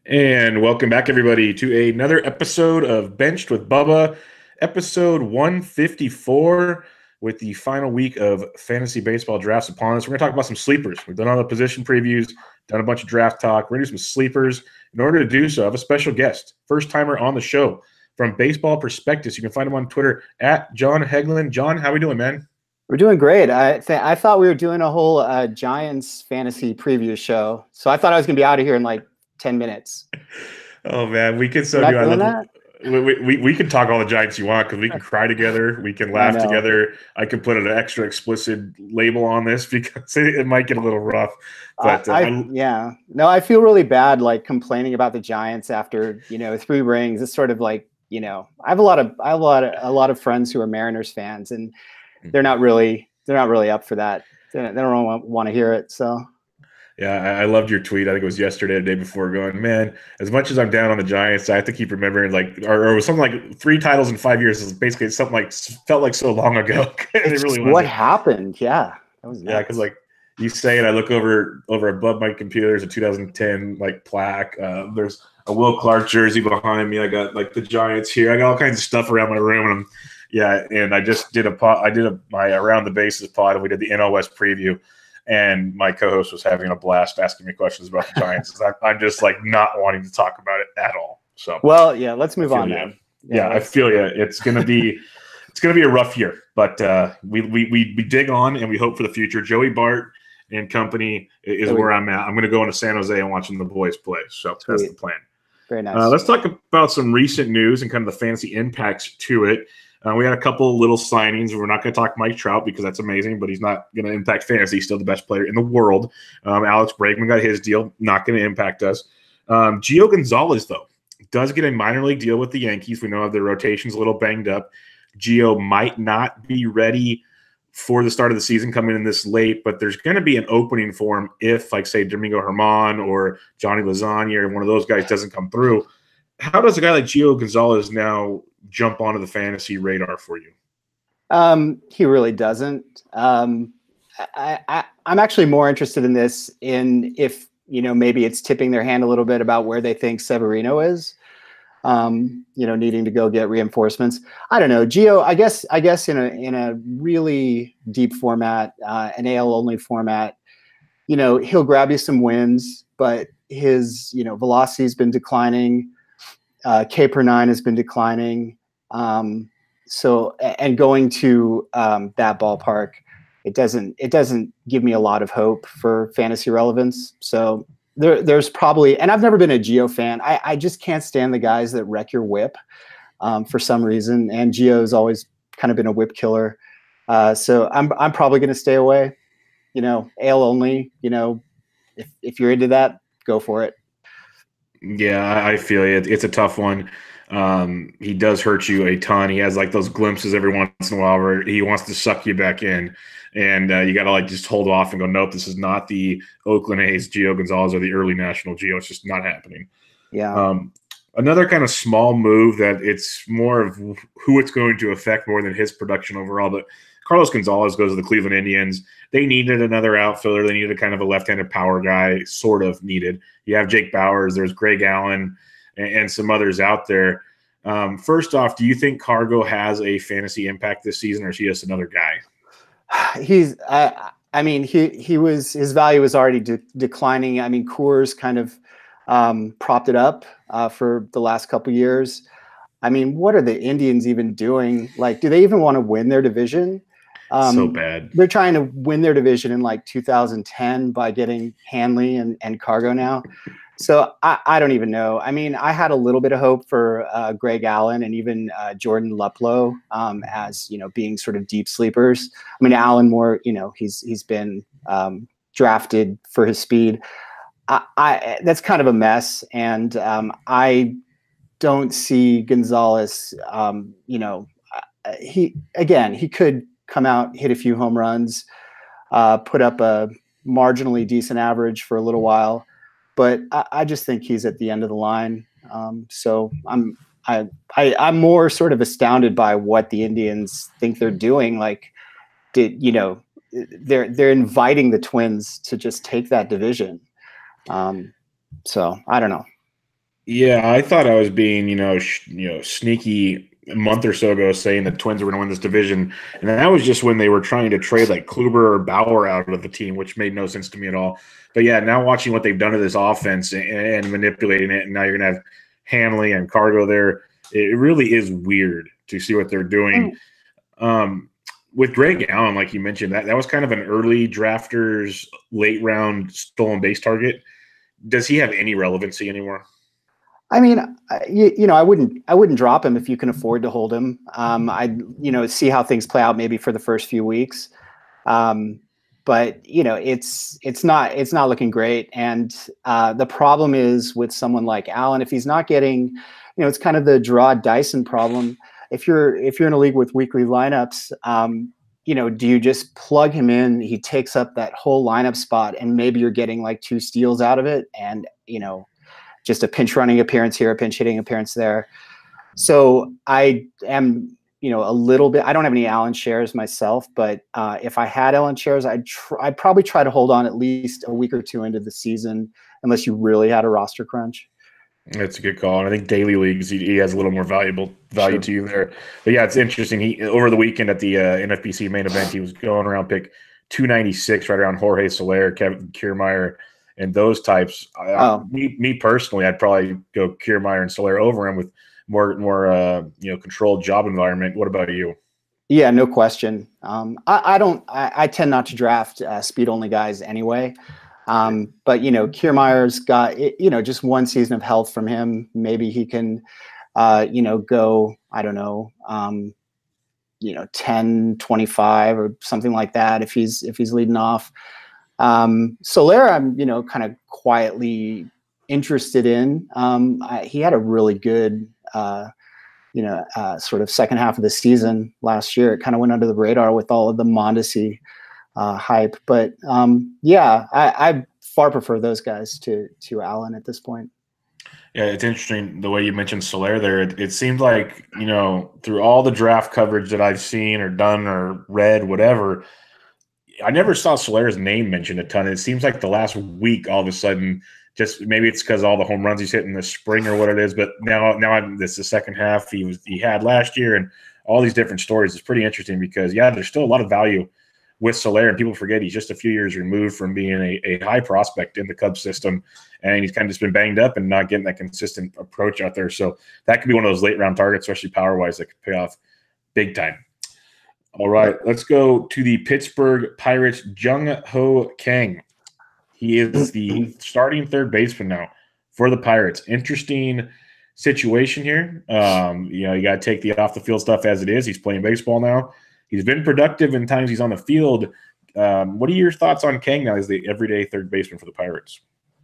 And welcome back, everybody, to another episode of Benched with Bubba, episode 154, with the final week of fantasy baseball drafts upon us. We're going to talk about some sleepers. We've done all the position previews, done a bunch of draft talk. We're going to do some sleepers. In order to do so, I have a special guest, first-timer on the show from Baseball Prospectus. You can find him on Twitter at Jon Hegglund. Jon, how we doing, man? We're doing great. I thought we were doing a whole Giants fantasy preview show, so I thought I was going to be out of here in like 10 minutes. Oh, man, we could so We're do. not I doing love we can talk all the Giants you want because we can cry together. We can laugh together. I can put an extra explicit label on this because it might get a little rough. But yeah, no, I feel really bad like complaining about the Giants after 3 rings. It's sort of like I have a lot of friends who are Mariners fans, and they're not really up for that. They don't want to hear it. So. Yeah, I loved your tweet. I think it was yesterday, the day before, going, man, as much as I'm down on the Giants, I have to keep remembering, like, or it was something like 3 titles in 5 years. Is basically something like felt like so long ago. It really was. What happened? Yeah, that was nuts. Yeah, because like you say it, I look over above my computer. There's a 2010 like plaque. There's a Will Clark jersey behind me. I got like the Giants here. I got all kinds of stuff around my room, and I just did my around the bases pod, and we did the NL West preview. And my co-host was having a blast asking me questions about the Giants. I'm just like not wanting to talk about it at all. So well, yeah, let's move on then. Yeah, I feel you. It's gonna be a rough year, but we dig on and we hope for the future. Joey Bart and company is where I'm at. I'm gonna go into San Jose and watching the boys play. So that's the plan. Very nice. Let's talk about some recent news and kind of the fantasy impacts to it. We had a couple little signings. We're not going to talk Mike Trout because that's amazing, but he's not going to impact fantasy. He's still the best player in the world. Alex Bregman got his deal, not going to impact us. Gio Gonzalez, though, does get a minor league deal with the Yankees. We know their rotation's a little banged up. Gio might not be ready for the start of the season coming in this late, but there's going to be an opening for him if, like, say, Domingo Germán or Johnny Lasagna or one of those guys doesn't come through. How does a guy like Gio Gonzalez now jump onto the fantasy radar for you? He really doesn't. I'm actually more interested in this if maybe it's tipping their hand a little bit about where they think Severino is. Needing to go get reinforcements. I don't know. Gio, I guess in a really deep format, an AL only format, he'll grab you some wins, but his velocity's been declining. K per 9 has been declining. So going to that ballpark, it doesn't give me a lot of hope for fantasy relevance. So there's probably, and I've never been a Gio fan. I just can't stand the guys that wreck your whip for some reason. And Gio's always kind of been a whip killer. So I'm probably going to stay away. AL only. If you're into that, go for it. Yeah, I feel it. It's a tough one. He does hurt you a ton. He has like those glimpses every once in a while where he wants to suck you back in. And you got to like just hold off and go, nope, this is not the Oakland A's Gio Gonzalez or the early national Gio. It's just not happening. Yeah. Another kind of small move that it's more of who it's going to affect more than his production overall. But Carlos Gonzalez goes to the Cleveland Indians. They needed another outfielder. They needed a kind of a left-handed power guy, sort of needed. You have Jake Bauers. There's Greg Allen and some others out there. First off, do you think Cargo has a fantasy impact this season, or is he just another guy? His value was already declining. I mean, Coors kind of propped it up for the last couple years. I mean, what are the Indians even doing? Like, do they even want to win their division? So bad. They're trying to win their division in like 2010 by getting Hanley and Cargo now. So I don't even know. I mean, I had a little bit of hope for Greg Allen and even Jordan Luplow as, being sort of deep sleepers. I mean, Allen more, he's been drafted for his speed. That's kind of a mess. And I don't see Gonzalez, he could come out, hit a few home runs, put up a marginally decent average for a little while. But I just think he's at the end of the line. So I'm more sort of astounded by what the Indians think they're doing. Like, they're inviting the Twins to just take that division. So I don't know. Yeah, I thought I was being, sneaky a month or so ago saying the Twins were going to win this division, and that was just when they were trying to trade like Kluber or Bauer out of the team, which made no sense to me at all. But yeah, now watching what they've done to this offense and manipulating it, and now you're going to have Hanley and Cargo there. It really is weird to see what they're doing. With Greg Allen, like you mentioned, that was kind of an early drafters, late round stolen base target. Does he have any relevancy anymore? I mean, I wouldn't drop him if you can afford to hold him. I'd, see how things play out maybe for the first few weeks. But it's not looking great. And the problem is with someone like Allen, if he's not getting, it's kind of the Gerard Dyson problem. If you're in a league with weekly lineups, do you just plug him in? He takes up that whole lineup spot, and maybe you're getting like 2 steals out of it, and just a pinch running appearance here, a pinch hitting appearance there. So I am, a little bit. I don't have any Allen shares myself, but if I had Allen shares, I'd probably try to hold on at least a week or 2 into the season, unless you really had a roster crunch. That's a good call. And I think daily leagues, he has a little more value sure. to you there. But yeah, it's interesting. He over the weekend at the NFBC main event, he was going around pick 296, right around Jorge Soler, Kevin Kiermaier, and those types. Me personally, I'd probably go Kiermaier and Soler over him with more controlled job environment. What about you? Yeah, no question. I tend not to draft speed only guys anyway. But Kiermaier's got just 1 season of health from him. Maybe he can go, I don't know, 10-25 or something like that if he's leading off. Soler, I'm kind of quietly interested in. He had a really good sort of second half of the season last year. It kind of went under the radar with all of the Mondesi hype, but I far prefer those guys to Allen at this point. Yeah, it's interesting the way you mentioned Soler there. It seemed like, through all the draft coverage that I've seen or done or read, whatever, I never saw Soler's name mentioned a ton. It seems like the last week, all of a sudden, just maybe it's because all the home runs he's hit in the spring or what it is. But now this is the second half he had last year, and all these different stories. It's pretty interesting because there's still a lot of value with Soler, and people forget he's just a few years removed from being a high prospect in the Cubs system, and he's kind of just been banged up and not getting that consistent approach out there. So that could be one of those late round targets, especially power wise, that could pay off big time. All right, let's go to the Pittsburgh Pirates, Jung Ho-Kang. He is the starting third baseman now for the Pirates. Interesting situation here. You got to take the off the field stuff as it is. He's playing baseball now. He's been productive in times he's on the field. What are your thoughts on Kang now as the everyday third baseman for the Pirates?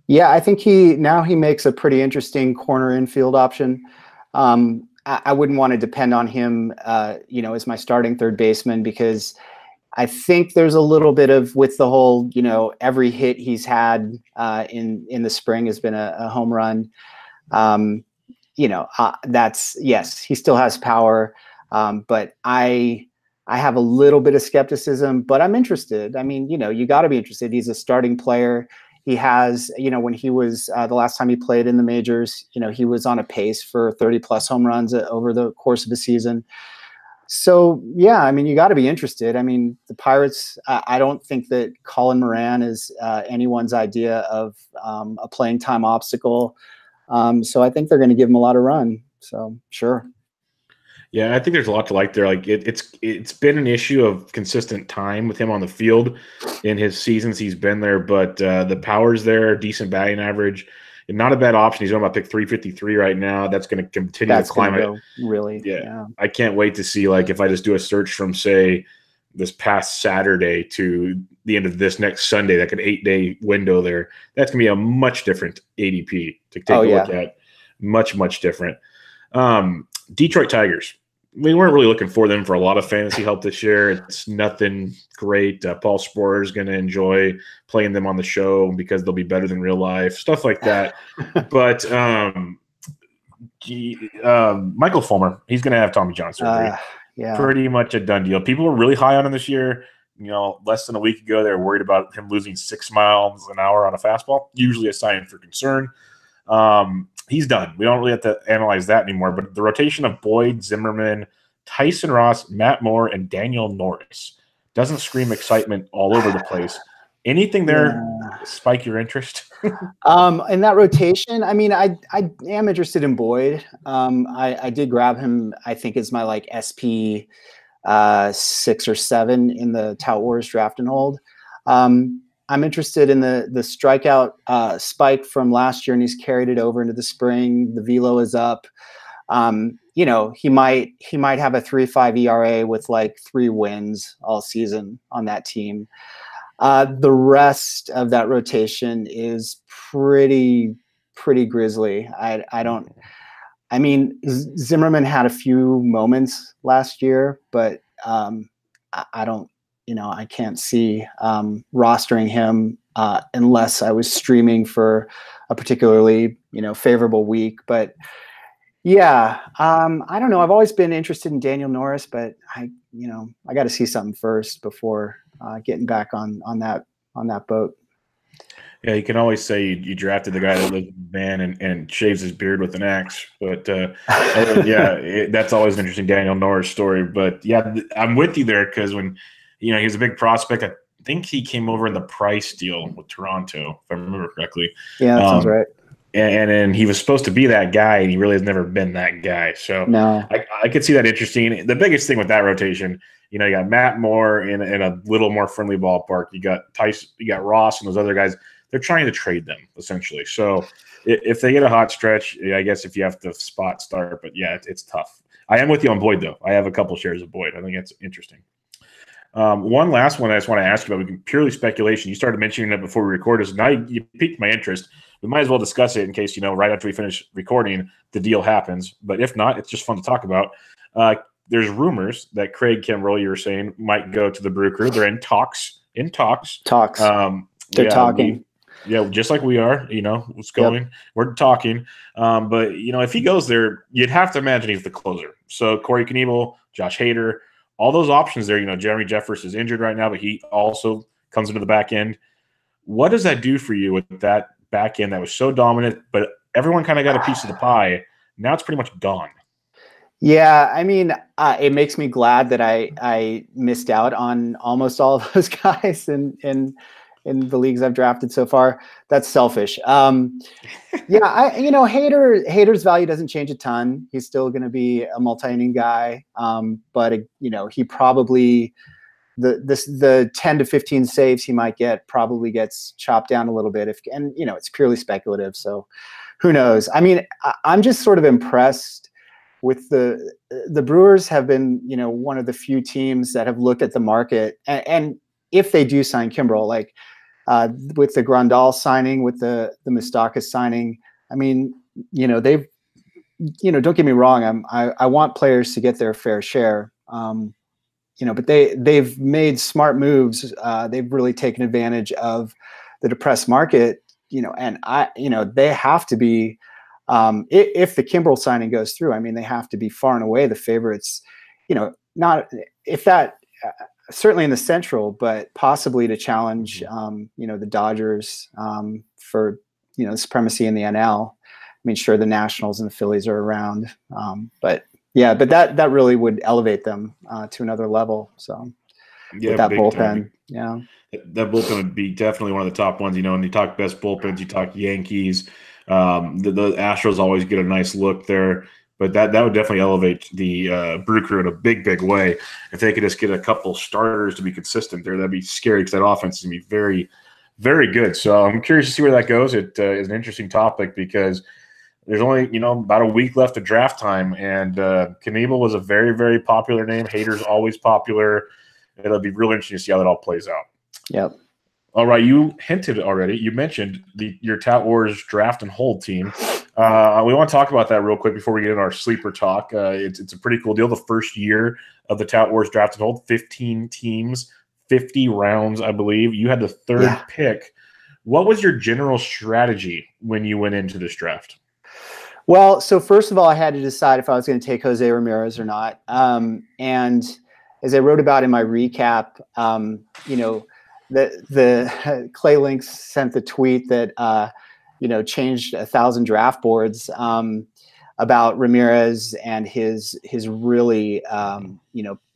Yeah, I think he makes a pretty interesting corner infield option. I wouldn't want to depend on him, as my starting third baseman, because I think there's a little bit of, with the whole, every hit he's had in the spring has been a home run. That's, yes, he still has power, but I have a little bit of skepticism, but I'm interested. I mean, you got to be interested. He's a starting player. He has, when he was the last time he played in the majors, he was on a pace for 30 plus home runs over the course of the season. So, yeah, I mean, you got to be interested. I mean, the Pirates, I don't think that Colin Moran is anyone's idea of a playing time obstacle. So I think they're going to give him a lot of run. So, sure. Yeah, I think there's a lot to like there. Like it's been an issue of consistent time with him on the field in his seasons he's been there, but the power's there, decent batting average, and not a bad option. He's on about pick 353 right now. That's going to continue to climb. Really, yeah. I can't wait to see, like, if I just do a search from, say, this past Saturday to the end of this next Sunday, like an 8-day window there. That's going to be a much different ADP to take a look at. Much, much different. Detroit Tigers. We weren't really looking for them for a lot of fantasy help this year. It's nothing great. Paul Sporer is going to enjoy playing them on the show because they'll be better than real life, stuff like that. But Maikel Fulmer, he's going to have Tommy John surgery. Pretty much a done deal. People were really high on him this year. Less than a week ago, they were worried about him losing 6 miles an hour on a fastball, usually a sign for concern. He's done. We don't really have to analyze that anymore. But the rotation of Boyd, Zimmerman, Tyson Ross, Matt Moore, and Daniel Norris doesn't scream excitement all over the place. Anything there spike your interest? In that rotation, I mean, I am interested in Boyd. I did grab him, I think, as my like SP 6 or 7 in the Tout Wars draft and hold. I'm interested in the strikeout spike from last year, and he's carried it over into the spring. The velo is up. You know, he might have a 3.5 ERA with like 3 wins all season on that team. The rest of that rotation is pretty grisly. I mean, Zimmerman had a few moments last year, but I don't, you know, I can't see rostering him unless I was streaming for a particularly, you know, favorable week. But yeah, I don't know. I've always been interested in Daniel Norris, but I got to see something first before getting back on that boat. Yeah, you can always say you drafted the guy that lives in the van and shaves his beard with an axe. But that's always an interesting Daniel Norris story. But yeah, I'm with you there because when he was a big prospect, I think he came over in the Price deal with Toronto, if I remember correctly. Yeah, that sounds right. And he was supposed to be that guy, and he really has never been that guy. So no. I could see that interesting. The biggest thing with that rotation, you got Matt Moore in a little more friendly ballpark. You got Tyson, you got Ross, and those other guys. They're trying to trade them essentially. So if they get a hot stretch, I guess if you have to spot start, but yeah, it's tough. I am with you on Boyd though. I have a couple shares of Boyd. I think that's interesting. One last one I just want to ask you about, purely speculation. You started mentioning it before we recorded, so now you piqued my interest. We might as well discuss it in case, right after we finish recording, the deal happens. But if not, it's just fun to talk about. There's rumors that Craig Kimbrell, you were saying, might go to the Brew Crew. They're in talks. They're talking. Just like we are, what's going. Yep. We're talking. But, if he goes there, you'd have to imagine he's the closer. So Corey Knebel, Josh Hader, all those options there. Jeremy Jeffress is injured right now, but he also comes into the back end. What does that do for you with that back end that was so dominant, but everyone kind of got a piece of the pie? Now it's pretty much gone. Yeah, I mean, it makes me glad that I missed out on almost all of those guys in the leagues I've drafted so far. That's selfish. Hader's value doesn't change a ton. He's still going to be a multi-inning guy. But he probably the 10 to 15 saves he might get probably gets chopped down a little bit. It's purely speculative. So who knows? I mean, I'm just sort of impressed with the Brewers have been, one of the few teams that have looked at the market and if they do sign Kimbrell, like with the Grandal signing, with the Moustakas signing, I mean, they've, don't get me wrong. I want players to get their fair share. But they've made smart moves. They've really taken advantage of the depressed market, and they have to be, if the Kimbrell signing goes through, I mean, they have to be far and away the favorites, not if that, certainly in the Central, but possibly to challenge, the Dodgers for, the supremacy in the NL. I mean, sure, the Nationals and the Phillies are around, but that really would elevate them to another level. So, with that bullpen, that bullpen would be definitely one of the top ones. When you talk best bullpens, you talk Yankees. The Astros always get a nice look there. But that would definitely elevate the Brew Crew in a big, big way. If they could just get a couple starters to be consistent there, that'd be scary because that offense is going to be very, very good. So I'm curious to see where that goes. It is an interesting topic because there's only, about a week left of draft time. And Knebel was a very, very popular name. Hader's always popular. It'll be real interesting to see how that all plays out. Yep. All right, you hinted already. You mentioned your Tout Wars draft and hold team. We want to talk about that real quick before we get into our sleeper talk. It's a pretty cool deal. The first year of the Tout Wars draft and hold, 15 teams, 50 rounds, I believe. You had the third pick. What was your general strategy when you went into this draft? Well, so first of all, I had to decide if I was going to take Jose Ramirez or not. And as I wrote about in my recap, the Clay Links sent the tweet that changed 1,000 draft boards about Ramirez and his really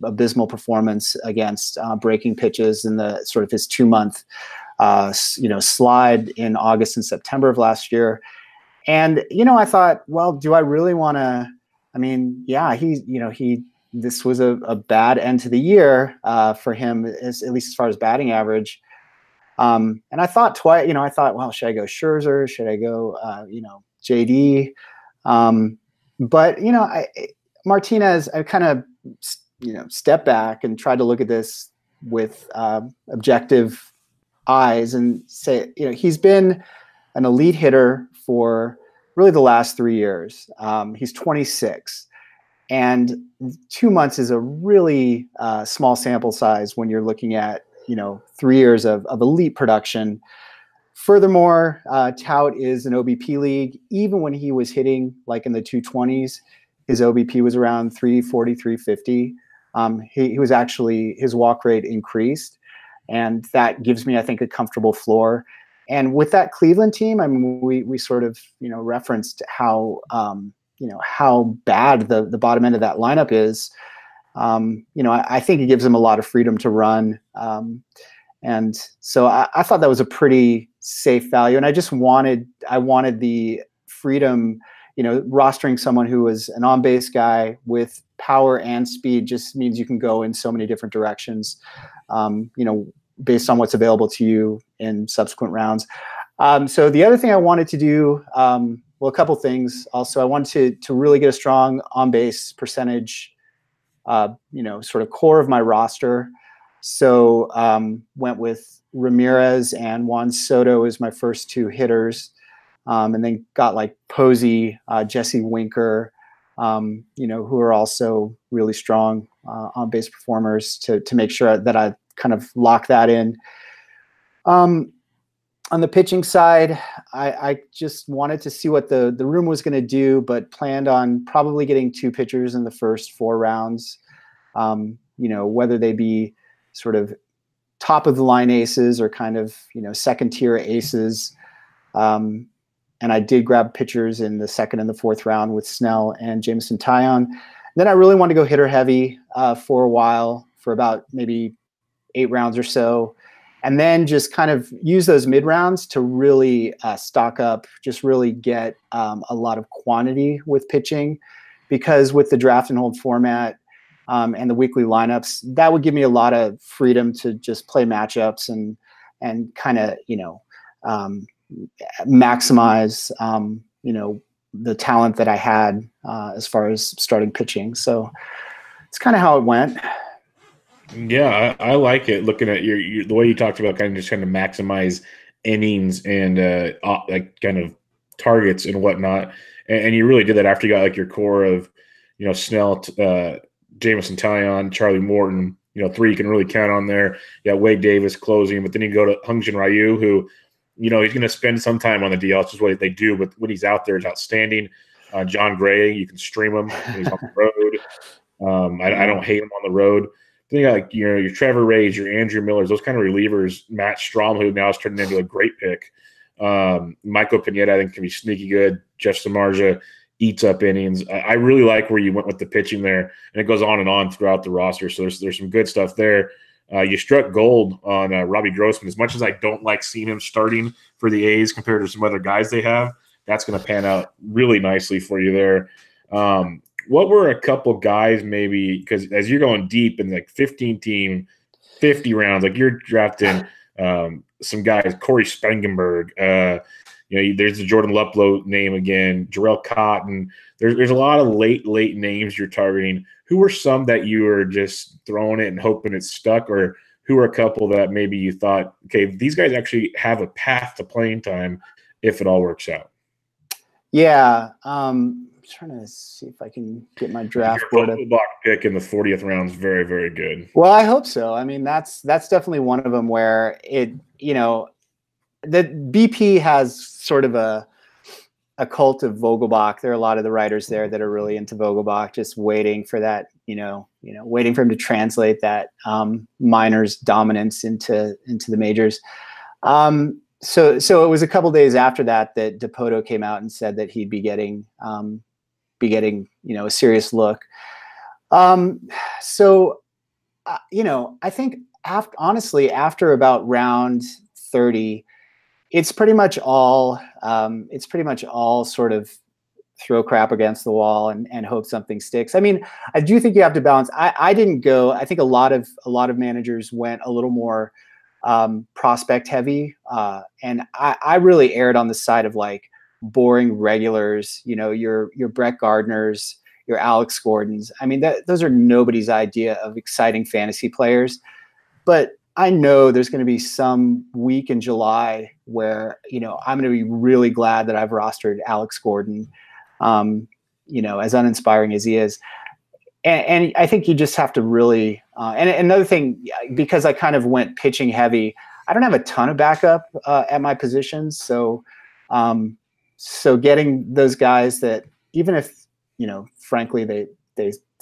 abysmal performance against breaking pitches in the sort of his 2-month slide in August and September of last year. And I thought, well, do I really want to? I mean, yeah, this was a bad end to the year for him, at least as far as batting average. And I thought twice. I thought, well, should I go Scherzer? Should I go JD? But Martinez, I kind of stepped back and tried to look at this with objective eyes and say, he's been an elite hitter for really the last 3 years. He's 26, and 2 months is a really small sample size when you're looking at 3 years of elite production. Furthermore, Tout is an OBP league. Even when he was hitting like in the 220s, his OBP was around 340, 350. He was actually, his walk rate increased, and that gives me, I think, a comfortable floor. And with that Cleveland team, I mean, we sort of referenced how how bad the bottom end of that lineup is. I think it gives them a lot of freedom to run. And so I thought that was a pretty safe value. And I wanted the freedom, rostering someone who was an on-base guy with power and speed just means you can go in so many different directions, based on what's available to you in subsequent rounds. So the other thing I wanted to do, a couple things also. I wanted to really get a strong on-base percentage, sort of core of my roster. So went with Ramirez and Juan Soto as my first 2 hitters, and then got like Posey, Jesse Winker, who are also really strong on-base performers to make sure that I kind of lock that in. On the pitching side, I just wanted to see what the room was going to do, but planned on probably getting 2 pitchers in the first 4 rounds, whether they be sort of top of the line aces or kind of, second tier aces. And I did grab pitchers in the 2nd and the 4th round with Snell and Jameson Taillon. Then I really wanted to go hitter heavy for a while, for about maybe 8 rounds or so. And then just kind of use those mid rounds to really stock up, just really get a lot of quantity with pitching, because with the draft and hold format and the weekly lineups, that would give me a lot of freedom to just play matchups and kind of, maximize, the talent that I had as far as starting pitching. So it's kind of how it went. Yeah, I like it. Looking at your the way you talked about kind of just trying to maximize innings and like kind of targets and whatnot, and you really did that after you got like your core of Snell, Jameson Taillon, Charlie Morton, 3 you can really count on there. You got Wade Davis closing, but then you go to Hyun-Jin Ryu, who he's going to spend some time on the DL. It's just what they do, but when he's out there is outstanding. John Gray, you can stream him when he's on the road. I don't hate him on the road. Then you got like your Trevor Rays, your Andrew Millers, those kind of relievers. Matt Strom, who now is turning into a great pick. Michael Pineda, I think, can be sneaky good. Jeff Samardzija eats up innings. I really like where you went with the pitching there, and it goes on throughout the roster. So there's some good stuff there. You struck gold on Robbie Grossman. As much as I don't like seeing him starting for the A's compared to some other guys they have, that's going to pan out really nicely for you there. What were a couple guys maybe, because as you're going deep in like 15-team, 50 rounds, like you're drafting some guys, Corey Spangenberg, there's the Jordan Luplow name again, Jarrell Cotton. There's a lot of late names you're targeting. Who were some that you were just throwing it and hoping it stuck, or who are a couple that maybe you thought, okay, these guys actually have a path to playing time if it all works out? Yeah. Trying to see if I can get my draft board up. Your pick in the 40th round is very, very good. Well, I hope so. I mean, that's definitely one of them where it, the BP has sort of a cult of Vogelbach. There are a lot of the writers there that are really into Vogelbach, just waiting for that, waiting for him to translate that minors dominance into the majors. So it was a couple days after that Dipoto came out and said that he'd be getting a serious look. I think honestly after about round 30, it's pretty much all sort of throw crap against the wall and hope something sticks. I mean, I do think you have to balance. I didn't go. I think a lot of managers went a little more prospect heavy, and I really erred on the side of like boring regulars. Your Brett Gardners, your Alex Gordons. I mean, those are nobody's idea of exciting fantasy players. But I know there's going to be some week in July where I'm going to be really glad that I've rostered Alex Gordon. As uninspiring as he is. And I think you just have to really, and another thing, because I kind of went pitching heavy, I don't have a ton of backup at my positions. So getting those guys that, even if, frankly, they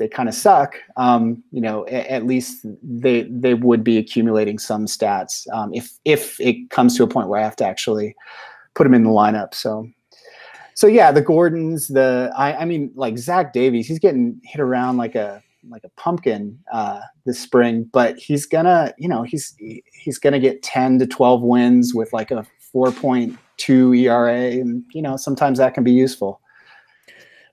kind of suck, at least they would be accumulating some stats if it comes to a point where I have to actually put them in the lineup. So yeah, the Gordons, I mean, like Zach Davies, he's getting hit around like a pumpkin this spring, but he's gonna get 10 to 12 wins with like a 4.2 ERA, and sometimes that can be useful.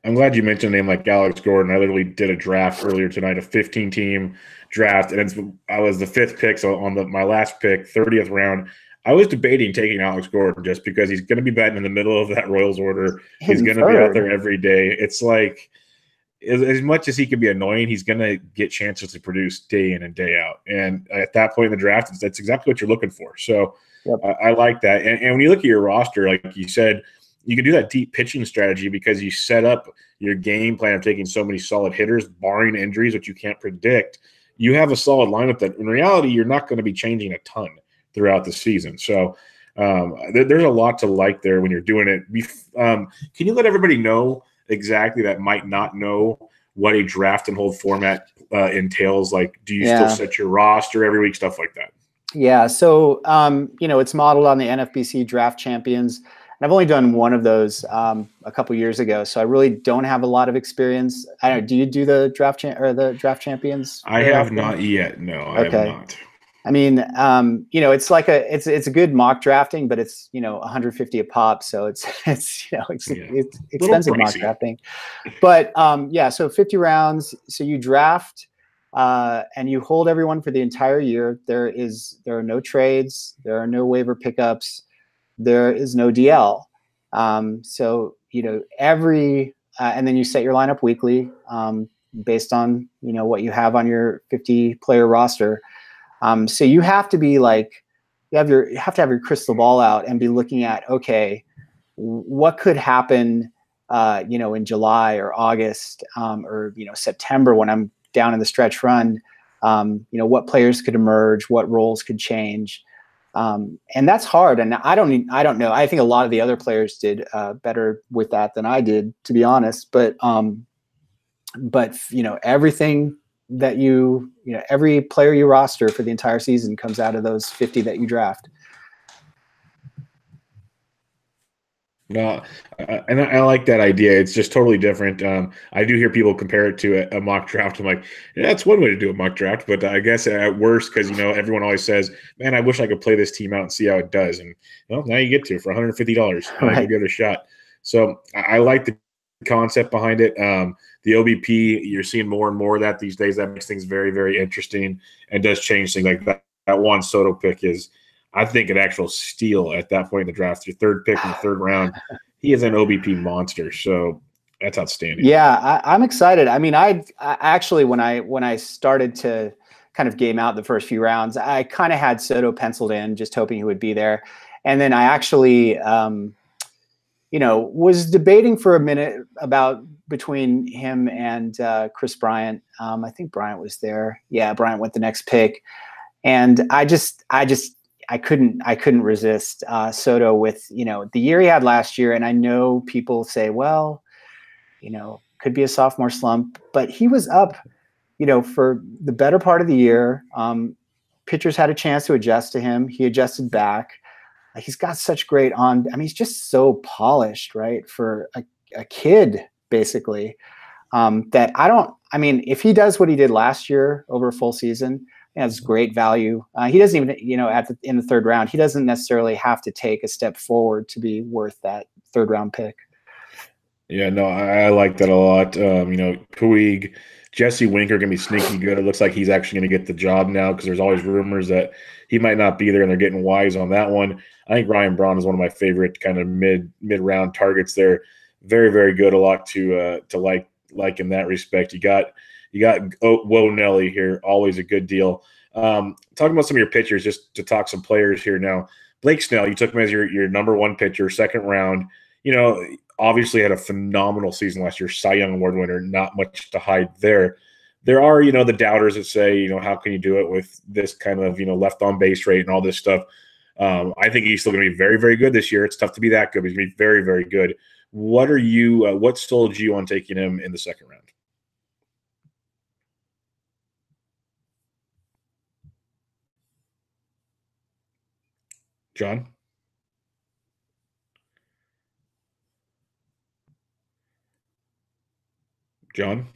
I'm glad you mentioned a name like Alex Gordon. I literally did a draft earlier tonight, a 15-team draft, and I was the 5th pick, so on my last pick, 30th round. I was debating taking Alex Gordon just because he's going to be batting in the middle of that Royals order. He's going to be out there every day. It's like, as much as he can be annoying, he's going to get chances to produce day in and day out. And at that point in the draft, that's exactly what you're looking for. So yep. I like that. And when you look at your roster, like you said, you can do that deep pitching strategy because you set up your game plan of taking so many solid hitters, barring injuries, which you can't predict. You have a solid lineup that, in reality, you're not going to be changing a ton throughout the season. So there's a lot to like there when you're doing it. Can you let everybody know exactly that might not know what a draft and hold format entails? Like, do you still set your roster every week, stuff like that? Yeah. So, it's modeled on the NFBC Draft Champions. And I've only done one of those a couple years ago, so I really don't have a lot of experience. I don't know. Do you do the Draft Champions? I have not yet. No, okay. I have not. I mean, it's like it's a good mock drafting, but it's 150 a pop, so it's expensive mock drafting. But so 50 rounds. So you draft and you hold everyone for the entire year. There are no trades, there are no waiver pickups, there is no DL. Every and then you set your lineup weekly based on what you have on your 50 player roster. So you have to be like, you have to have your crystal ball out and be looking at, okay, what could happen, in July or August, or September when I'm down in the stretch run. What players could emerge, what roles could change, and that's hard. And I don't know. I think a lot of the other players did better with that than I did, to be honest. But everything that every player you roster for the entire season comes out of those 50 that you draft. No, and I like that idea. It's just totally different. I do hear people compare it to a mock draft. I'm like, yeah, that's one way to do a mock draft. But I guess at worst, because everyone always says, "Man, I wish I could play this team out and see how it does." And now you get to for $150. Right. Give it a shot. So I like the concept behind it. The OBP, you're seeing more and more of that these days. That makes things very, very interesting and does change things. Like that Juan Soto pick is, I think, an actual steal at that point in the draft. Your third pick in the third round, he is an OBP monster. So that's outstanding. Yeah, I'm excited. I mean, I actually, when I started to kind of game out the first few rounds, I kind of had Soto penciled in, just hoping he would be there. And then I actually, was debating for a minute about between him and Chris Bryant. I think Bryant was there. Yeah, Bryant went the next pick. And I couldn't resist Soto with, the year he had last year. And I know people say, well, could be a sophomore slump, but he was up, for the better part of the year. Pitchers had a chance to adjust to him. He adjusted back. he's got such great on. I mean, he's just so polished, right, for a kid basically. That I mean, if he does what he did last year over a full season, has great value. He doesn't even, in the third round, he doesn't necessarily have to take a step forward to be worth that third round pick. Yeah, no, I like that a lot. Puig, Jesse Winker going to be sneaky good. It looks like he's actually going to get the job now because there's always rumors that he might not be there, and they're getting wise on that one. I think Ryan Braun is one of my favorite kind of mid-round targets there. Very, very good. A lot to like in that respect. You got Whoa Nelly here, always a good deal. Talking about some of your pitchers, just to talk some players here now. Blake Snell, you took him as your number one pitcher, second round. Obviously had a phenomenal season last year, Cy Young Award winner, not much to hide there. There are, the doubters that say, how can you do it with this kind of, left on base rate and all this stuff. I think he's still going to be very, very good this year. It's tough to be that good, but he's going to be very, very good. What sold you on taking him in the second round? John? John?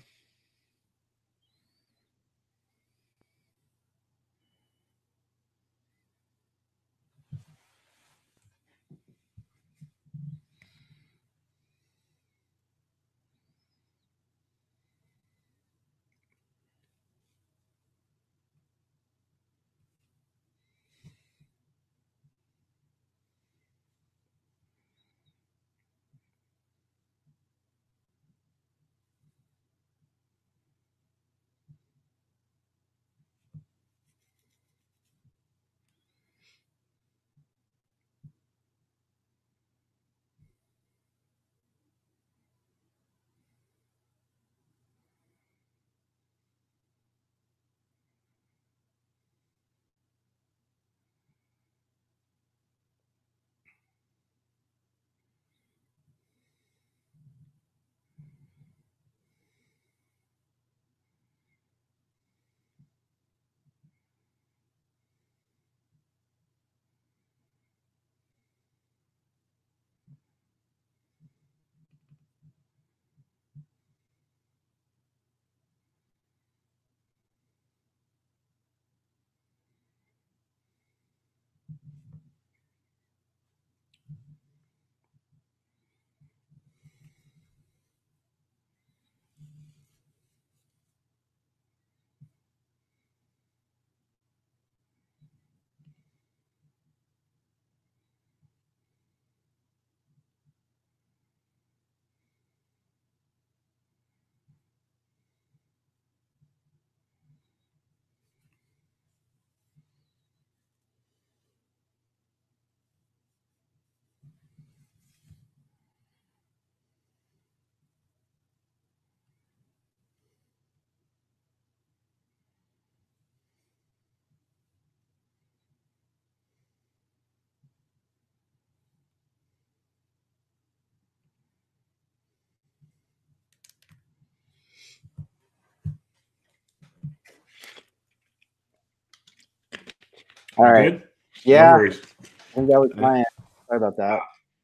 All right. Good? Yeah. No worries. I think that was mine. Sorry about that.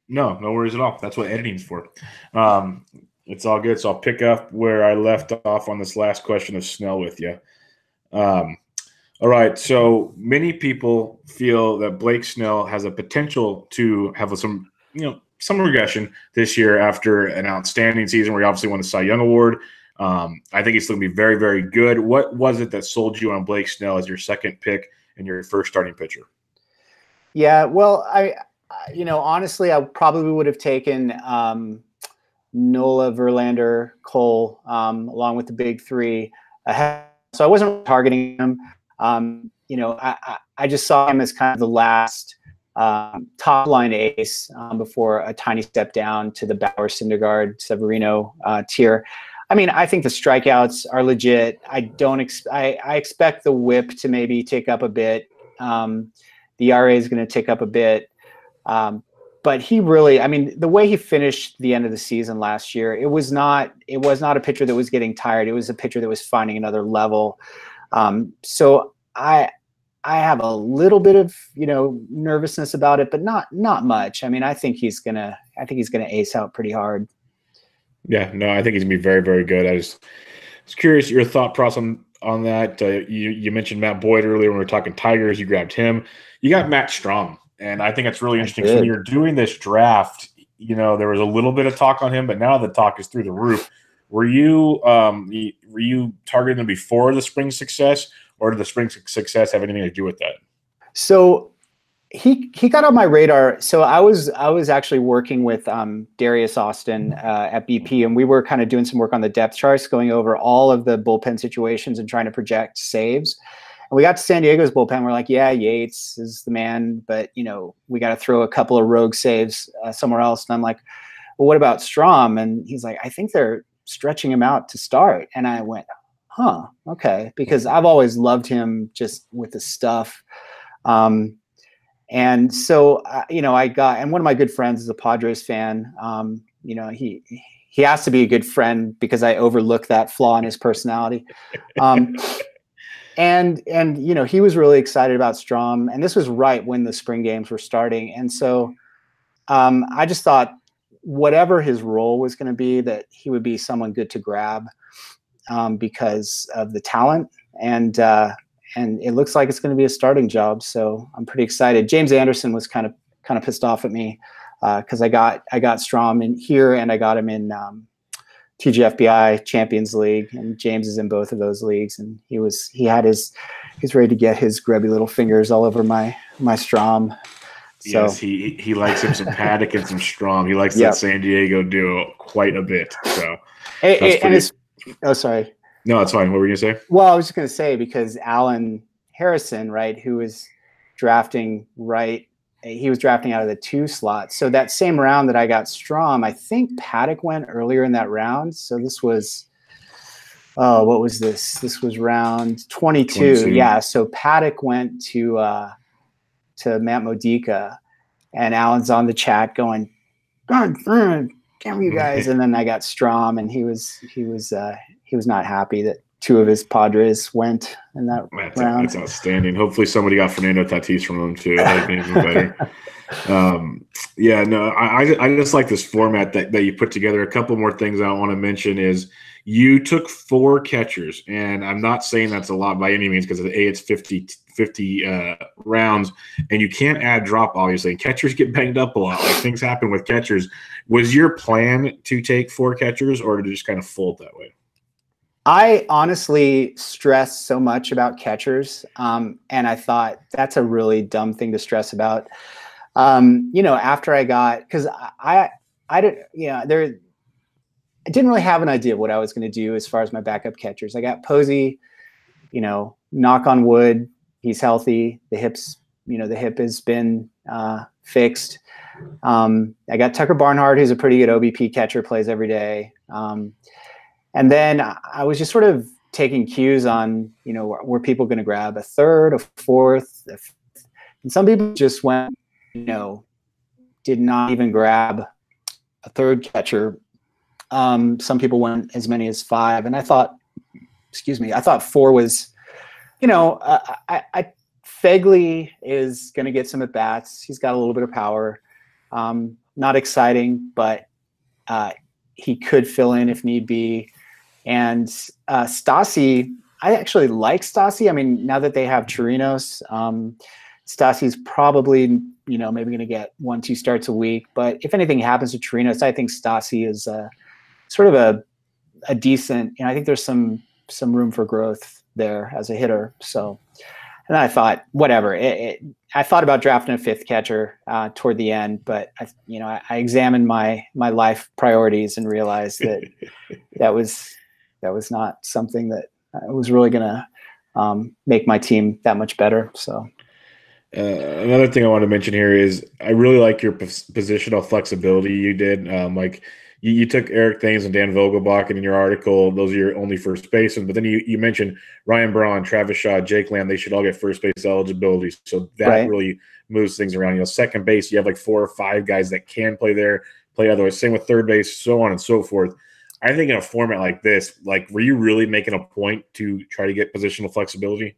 No worries at all. That's what editing's for. It's all good. So I'll pick up where I left off on this last question of Snell with you. All right. So many people feel that Blake Snell has a potential to have some regression this year after an outstanding season where he obviously won the Cy Young Award. I think he's going to be very, very good. What was it that sold you on Blake Snell as your second pick and your first starting pitcher? Yeah, well, honestly, I probably would have taken Nola, Verlander, Cole, along with the big three ahead. So I wasn't targeting him. I just saw him as kind of the last top line ace before a tiny step down to the Bauer, Syndergaard, Severino tier. I mean, I think the strikeouts are legit. I expect the whip to maybe tick up a bit. The ERA is going to tick up a bit. But he really, the way he finished the end of the season last year, it was not a pitcher that was getting tired. It was a pitcher that was finding another level. So I have a little bit of, nervousness about it, but not much. I mean, I think he's gonna ace out pretty hard. Yeah, no, I think he's gonna be very, very good. I was curious your thought process on that. You mentioned Matt Boyd earlier when we were talking Tigers. You grabbed him. You got Matt Strom, and I think it's really interesting. So when you're doing this draft, there was a little bit of talk on him, but now the talk is through the roof. Were you targeting him before the spring success, or did the spring success have anything to do with that? So he got on my radar. So I was actually working with Darius Austin at BP, and we were kind of doing some work on the depth charts, going over all of the bullpen situations and trying to project saves. And we got to San Diego's bullpen. We're like, yeah, Yates is the man, but we got to throw a couple of rogue saves somewhere else. And I'm like, well, what about Strom? And he's like, I think they're stretching him out to start. And I went, huh, okay, because I've always loved him just with the stuff. And so, I got, and one of my good friends is a Padres fan. He has to be a good friend because I overlook that flaw in his personality. And he was really excited about Strom, and this was right when the spring games were starting. And so I just thought whatever his role was going to be, that he would be someone good to grab because of the talent. And it looks like it's going to be a starting job. So I'm pretty excited. James Anderson was kind of pissed off at me because I got Strom in here and I got him in TGFBI Champions League, and James is in both of those leagues. And he's ready to get his grubby little fingers all over my Strom. So, yes, he likes him some Paddock and some Strom. He likes that San Diego duo quite a bit. So, sorry. No, that's fine. What were you going to say? Well, I was just going to say, because Alan Harrison, right, who was drafting he was drafting out of the 2 slot. So that same round that I got Strom, I think Paddock went earlier in that round. So this was, what was this? This was round 22. Yeah. So Paddock went to Matt Modica, and Alan's on the chat going, God, damn you guys. And then I got Strom, and he was not happy that 2 of his Padres went in that round. That's outstanding. Hopefully somebody got Fernando Tatis from them too. That'd be even better. I just like this format that you put together. A couple more things I want to mention is you took 4 catchers, and I'm not saying that's a lot by any means because it's 50 rounds, and you can't add drop, obviously. And catchers get banged up a lot. Like, things happen with catchers. Was your plan to take 4 catchers, or did it just kind of fold that way? I honestly stress so much about catchers, and I thought that's a really dumb thing to stress about. After I got, because I didn't really have an idea of what I was going to do as far as my backup catchers. I got Posey, knock on wood, he's healthy. The hip has been fixed. I got Tucker Barnhart, who's a pretty good OBP catcher, plays every day. And then I was just sort of taking cues on, were people going to grab a 3rd, a 4th, a 5th? And some people just went, did not even grab a 3rd catcher. Some people went as many as 5. And I thought 4 was, Fegley is going to get some at-bats. He's got a little bit of power. Not exciting, but he could fill in if need be. And Stassi, I actually like Stassi. I mean, now that they have Chirinos, Stassi's probably, maybe going to get 1-2 starts a week. But if anything happens to Chirinos, I think Stassi is sort of a decent, I think there's some room for growth there as a hitter. So, and I thought, whatever. I thought about drafting a 5th catcher toward the end, but I examined my life priorities and realized that that was not something that was really going to make my team that much better. So, another thing I want to mention here is I really like your positional flexibility you did. You took Eric Thames and Dan Vogelbach, and in your article, those are your only first basemen. But then you mentioned Ryan Braun, Travis Shaw, Jake Lamb. They should all get first base eligibility. So that really moves things around. Second base, you have like 4 or 5 guys that can play there, play otherwise. Same with third base, so on and so forth. I think in a format like this, were you really making a point to try to get positional flexibility?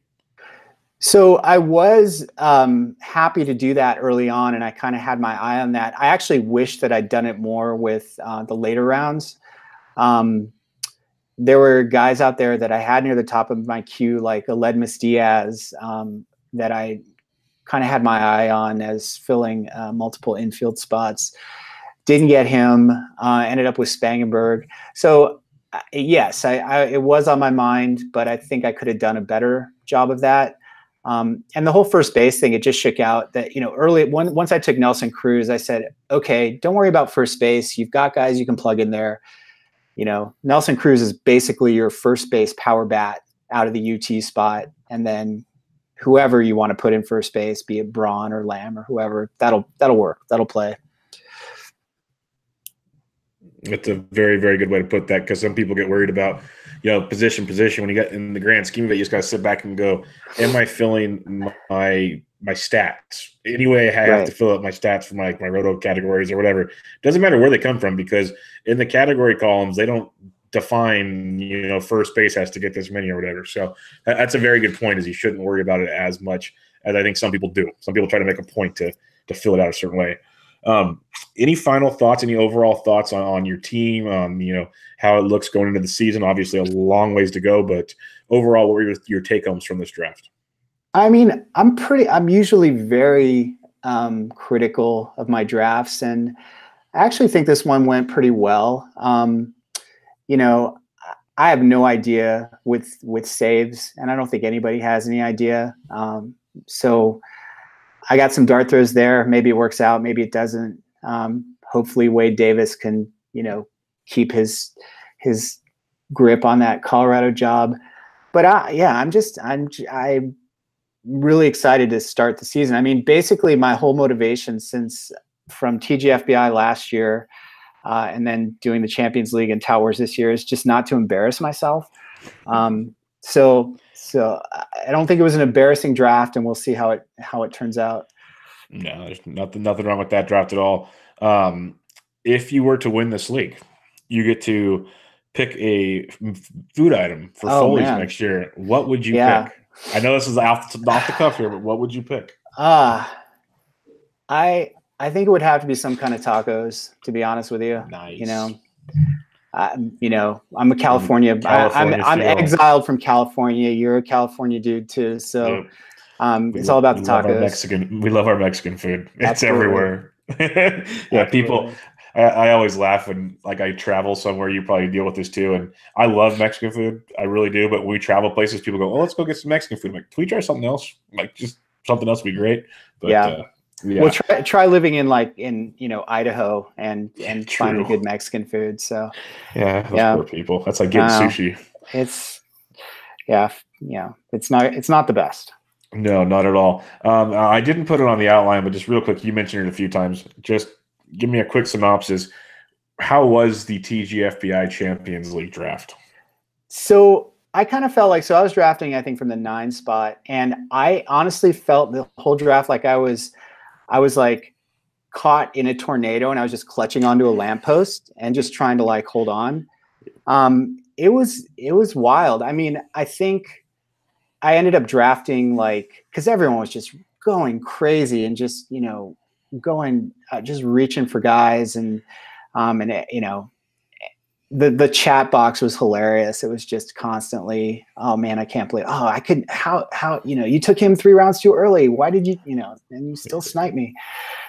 So I was happy to do that early on, and I kind of had my eye on that. I actually wish that I'd done it more with the later rounds. There were guys out there that I had near the top of my queue, like Aledmus Diaz, that I kind of had my eye on as filling multiple infield spots. Didn't get him, ended up with Spangenberg. So yes, it was on my mind, but I think I could have done a better job of that. And the whole first base thing, it just shook out that, once I took Nelson Cruz, I said, okay, don't worry about first base. You've got guys you can plug in there. Nelson Cruz is basically your first base power bat out of the UT spot. And then whoever you want to put in first base, be it Braun or Lamb or whoever, that'll work. That'll play. It's a very, very good way to put that, because some people get worried about, position. When you get in the grand scheme of it, you just got to sit back and go, am I filling my stats? Anyway, I have to fill up my stats for my roto categories or whatever. Doesn't matter where they come from, because in the category columns, they don't define, first base has to get this many or whatever. So that's a very good point, is you shouldn't worry about it as much as I think some people do. Some people try to make a point to fill it out a certain way. Any final thoughts, any overall thoughts on your team, how it looks going into the season? Obviously a long ways to go, but overall, what were your take-homes from this draft? I mean, I'm usually very critical of my drafts, and I actually think this one went pretty well. I have no idea with saves, and I don't think anybody has any idea. So I got some dart throws there. Maybe it works out. Maybe it doesn't. Hopefully Wade Davis can, keep his grip on that Colorado job. But I'm really excited to start the season. I mean, basically my whole motivation from TGFBI last year, and then doing the Champions League and Tout Wars this year, is just not to embarrass myself. So I don't think it was an embarrassing draft, and we'll see how it turns out. No, there's nothing wrong with that draft at all. If you were to win this league, you get to pick a food item for Foley's next year. What would you pick? I know this is off the cuff here, but what would you pick? I think it would have to be some kind of tacos, to be honest with you. Nice. I'm a California. I'm exiled from California. You're a California dude too, so it's all about the tacos. We love our Mexican food. It's everywhere. People. I always laugh when I travel somewhere. You probably deal with this too, and I love Mexican food. I really do. But when we travel places, people go, "Oh, let's go get some Mexican food." I'm like, can we try something else? Just something else would be great. But, Well, try living in Idaho and finding good Mexican food. So those poor people. That's like getting sushi. It's it's not the best. No, not at all. I didn't put it on the outline, but just real quick, you mentioned it a few times. Just give me a quick synopsis. How was the TGFBI Champions League draft? So I kind of felt I was drafting, I think, from the 9 spot, and I honestly felt the whole draft like I was caught in a tornado, and I was just clutching onto a lamppost and just trying to hold on. It was wild. I mean, I think I ended up drafting because everyone was just going crazy and just going just reaching for guys, and the chat box was hilarious. It was just constantly, oh man, I can't believe, I couldn't, how you took him 3 rounds too early. Why did you, and you still snipe me?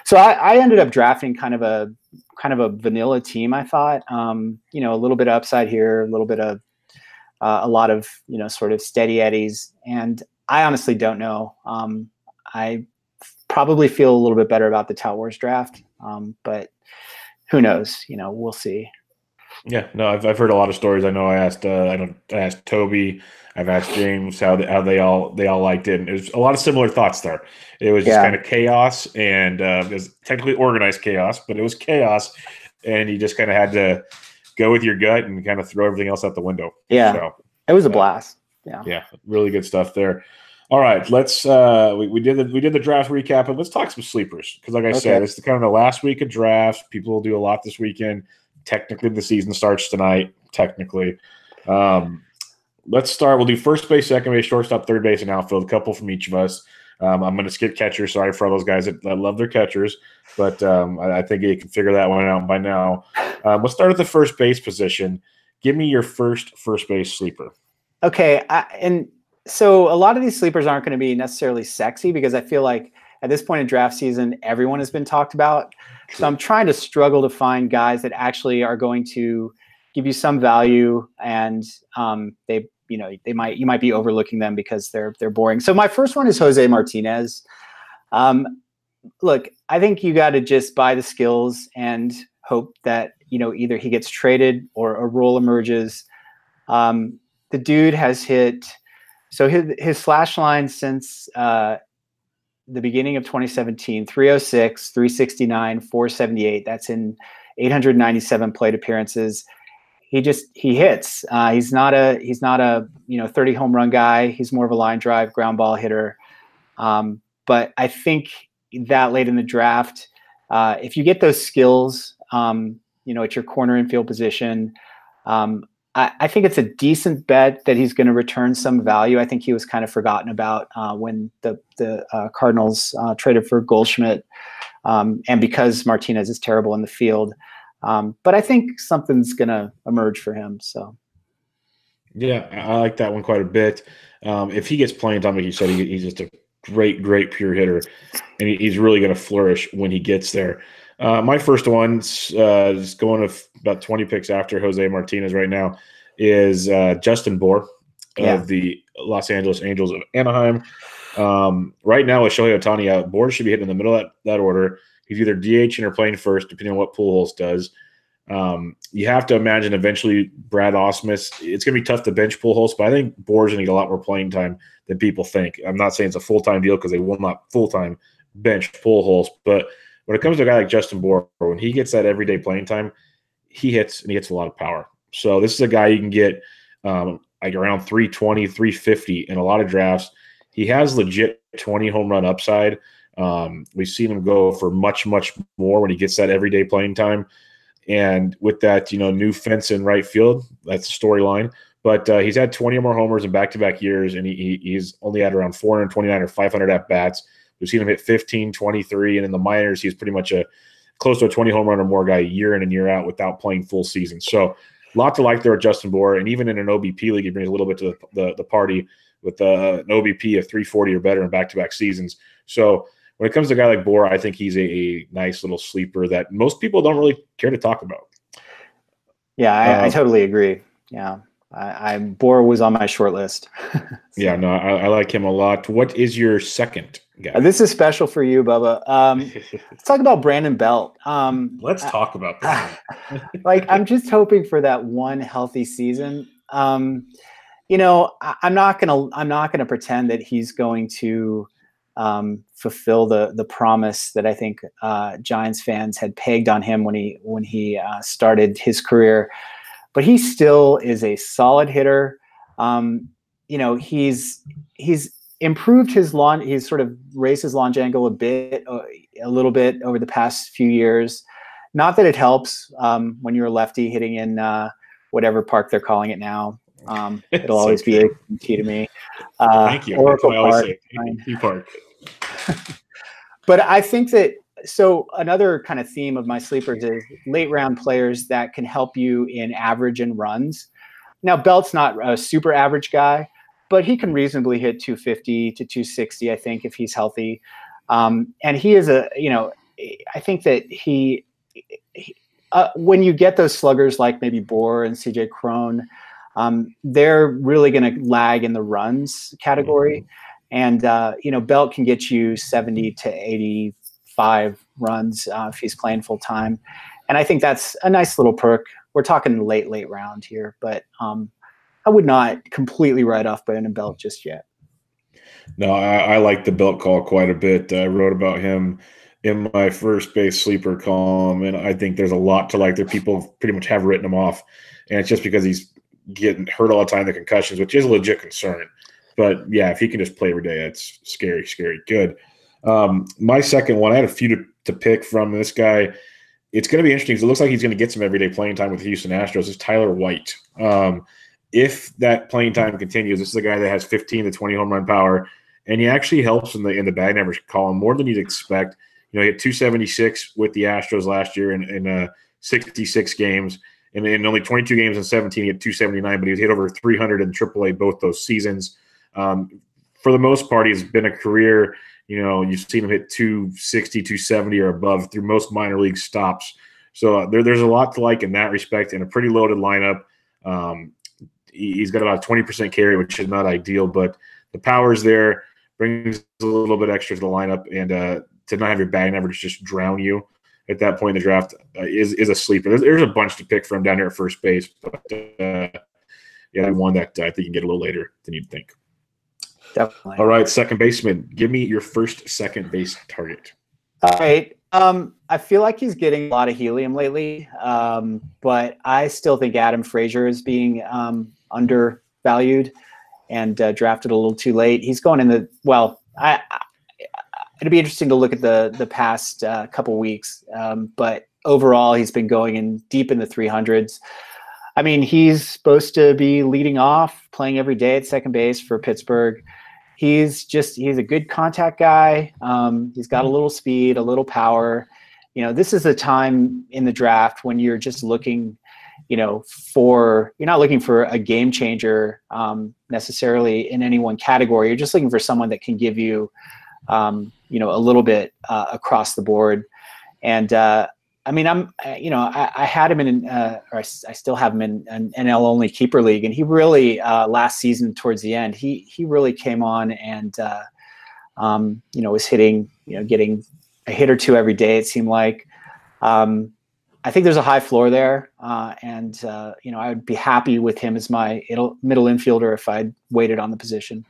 So I ended up drafting kind of a vanilla team. I thought, a little bit of upside here, a little bit of a lot of, sort of steady eddies. And I honestly don't know. I probably feel a little bit better about the Tout Wars draft. But who knows, we'll see. Yeah, no, I've heard a lot of stories. I know I asked Toby, I've asked James how they all liked it. And it was a lot of similar thoughts there. It was just kind of chaos, and it was technically organized chaos, but it was chaos, and you just kind of had to go with your gut and kind of throw everything else out the window. Yeah, so, it was a blast. Yeah, really good stuff there. All right, let's we did the draft recap, but let's talk some sleepers, because like I said, it's kind of the last week of drafts. People will do a lot this weekend. Technically, the season starts tonight. Technically, Let's start. We'll do first base, second base, shortstop, third base, and outfield. A couple from each of us. I'm going to skip catcher. Sorry for all those guys that love their catchers, but I think you can figure that one out by now. Let's start at the first base position. Give me your first base sleeper. Okay, and so a lot of these sleepers aren't going to be necessarily sexy because I feel like at this point in draft season, everyone has been talked about. True. So I'm trying to struggle to find guys that actually are going to give you some value, and you might be overlooking them because they're boring. So my first one is Jose Martinez. Look, I think you got to just buy the skills and hope that either he gets traded or a role emerges. The dude has hit his slash line since the beginning of 2017: 306, 369, 478. That's in 897 plate appearances. He hits. He's not a 30 home run guy. He's more of a line drive, ground ball hitter. But I think that late in the draft, if you get those skills, at your corner infield position, I think it's a decent bet that he's going to return some value. I think he was kind of forgotten about when the Cardinals traded for Goldschmidt, and because Martinez is terrible in the field. But I think something's going to emerge for him. So, yeah, I like that one quite a bit. If he gets playing time, like you said, he's just a great pure hitter, and he's really going to flourish when he gets there. My first one is going about 20 picks after Jose Martinez right now is Justin Bour of the Los Angeles Angels of Anaheim. Right now with Shohei Ohtani out, Bour should be hitting in the middle of that order. He's either DHing or playing first, depending on what Pujols does. You have to imagine eventually Brad Ausmus. It's going to be tough to bench Pujols, but I think Bour's going to get a lot more playing time than people think. I'm not saying it's a full-time deal because they will not full-time bench Pujols, but when it comes to a guy like Justin Bour, when he gets that everyday playing time, he hits, and he hits a lot of power. So this is a guy you can get like around 320, 350 in a lot of drafts. He has legit 20 home run upside. We've seen him go for much more when he gets that everyday playing time. And with that, new fence in right field, that's the storyline. But he's had 20 or more homers in back-to-back years, and he's only had around 429 or 500 at-bats. We've seen him hit 15, 23, and in the minors, he's pretty much close to a 20 home run or more guy year in and year out without playing full season. So a lot to like there at Justin Bour, and even in an OBP league, he brings a little bit to the party with an OBP of 340 or better in back-to-back seasons. So when it comes to a guy like Bour, I think he's a nice little sleeper that most people don't really care to talk about. Yeah, I totally agree. Yeah, Bour was on my short list. So. Yeah, no, I like him a lot. What is your second guy? This is special for you, Bubba. Let's talk about Brandon Belt. Let's talk about that. I'm just hoping for that one healthy season. I'm not gonna pretend that he's going to fulfill the promise that I think Giants fans had pegged on him when he started his career. But he still is a solid hitter. He's improved his launch. He's sort of raised his launch angle a little bit over the past few years. Not that it helps when you're a lefty hitting in whatever park they're calling it now. It'll always be AT&T to me. Thank you. Oracle That's what I always say. AT&T Park. But I think that another kind of theme of my sleepers is late round players that can help you in average and runs. Now, Belt's not a super average guy, but he can reasonably hit 250 to 260, I think, if he's healthy. And he is I think that he when you get those sluggers like maybe Bour and CJ Cron, they're really going to lag in the runs category. And, Belt can get you 70 to 85 runs if he's playing full time. And I think that's a nice little perk. We're talking late round here, but I would not completely write off Brandon Belt just yet. No, I like the Belt call quite a bit. I wrote about him in my first base sleeper column, and I think there's a lot to like there. People pretty much have written him off, and it's just because he's getting hurt all the time, the concussions, which is a legit concern. But, yeah, if he can just play every day, that's scary good. My second one, I had a few to pick from this guy. It's going to be interesting because it looks like he's going to get some everyday playing time with the Houston Astros. It's Tyler White. if that playing time continues, this is a guy that has 15 to 20 home run power, and he actually helps in the batting average column more than you'd expect. He hit 276 with the Astros last year in 66 games, and in only 22 games in 17, he had 279, but he was hit over 300 in AAA both those seasons. For the most part, he's been a career, you've seen him hit 260, 270 or above through most minor league stops. So there's a lot to like in that respect, and a pretty loaded lineup. He's got about a 20% carry, which is not ideal, but the power's there, brings a little bit extra to the lineup, and to not have your batting average just drown you at that point in the draft is a sleeper. There's a bunch to pick from down here at first base, but one that I think you can get a little later than you'd think. Definitely. All right, second baseman. Give me your first second base target. All right. I feel like he's getting a lot of helium lately, but I still think Adam Frazier is being undervalued and drafted a little too late. He's going in the it'd be interesting to look at the past couple weeks, but overall he's been going in deep in the 300s. I mean, he's supposed to be leading off, playing every day at second base for Pittsburgh. He's a good contact guy. He's got a little speed, a little power. This is a time in the draft when you're just looking, you're not looking for a game changer necessarily in any one category. You're just looking for someone that can give you, a little bit across the board. And I had him I still have him in an NL only keeper league, and he really last season towards the end he really came on and was hitting, getting a hit or two every day. It seemed like I think there's a high floor there, and I would be happy with him as my middle infielder if I'd waited on the position.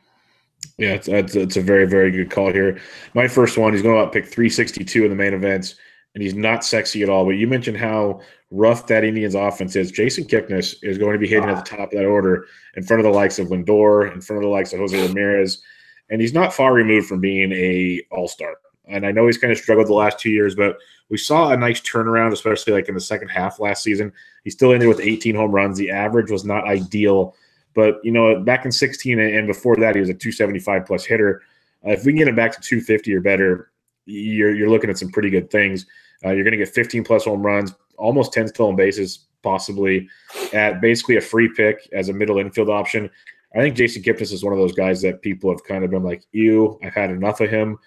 Yeah, it's a very, very good call here. My first one, he's going to pick 362 in the main events, and he's not sexy at all. But you mentioned how rough that Indians offense is. Jason Kipnis is going to be hitting at the top of that order in front of the likes of Lindor, in front of the likes of Jose Ramirez, and he's not far removed from being a all-star. And I know he's kind of struggled the last 2 years, but we saw a nice turnaround, especially like in the second half last season. He's still in there with 18 home runs. The average was not ideal, but back in 16 and before that, he was a 275 plus hitter. If we can get him back to 250 or better, you're looking at some pretty good things. You're going to get 15 plus home runs, almost 10 stolen bases, possibly at basically a free pick as a middle infield option. I think Jason Kipnis is one of those guys that people have kind of been like, ew, I've had enough of him.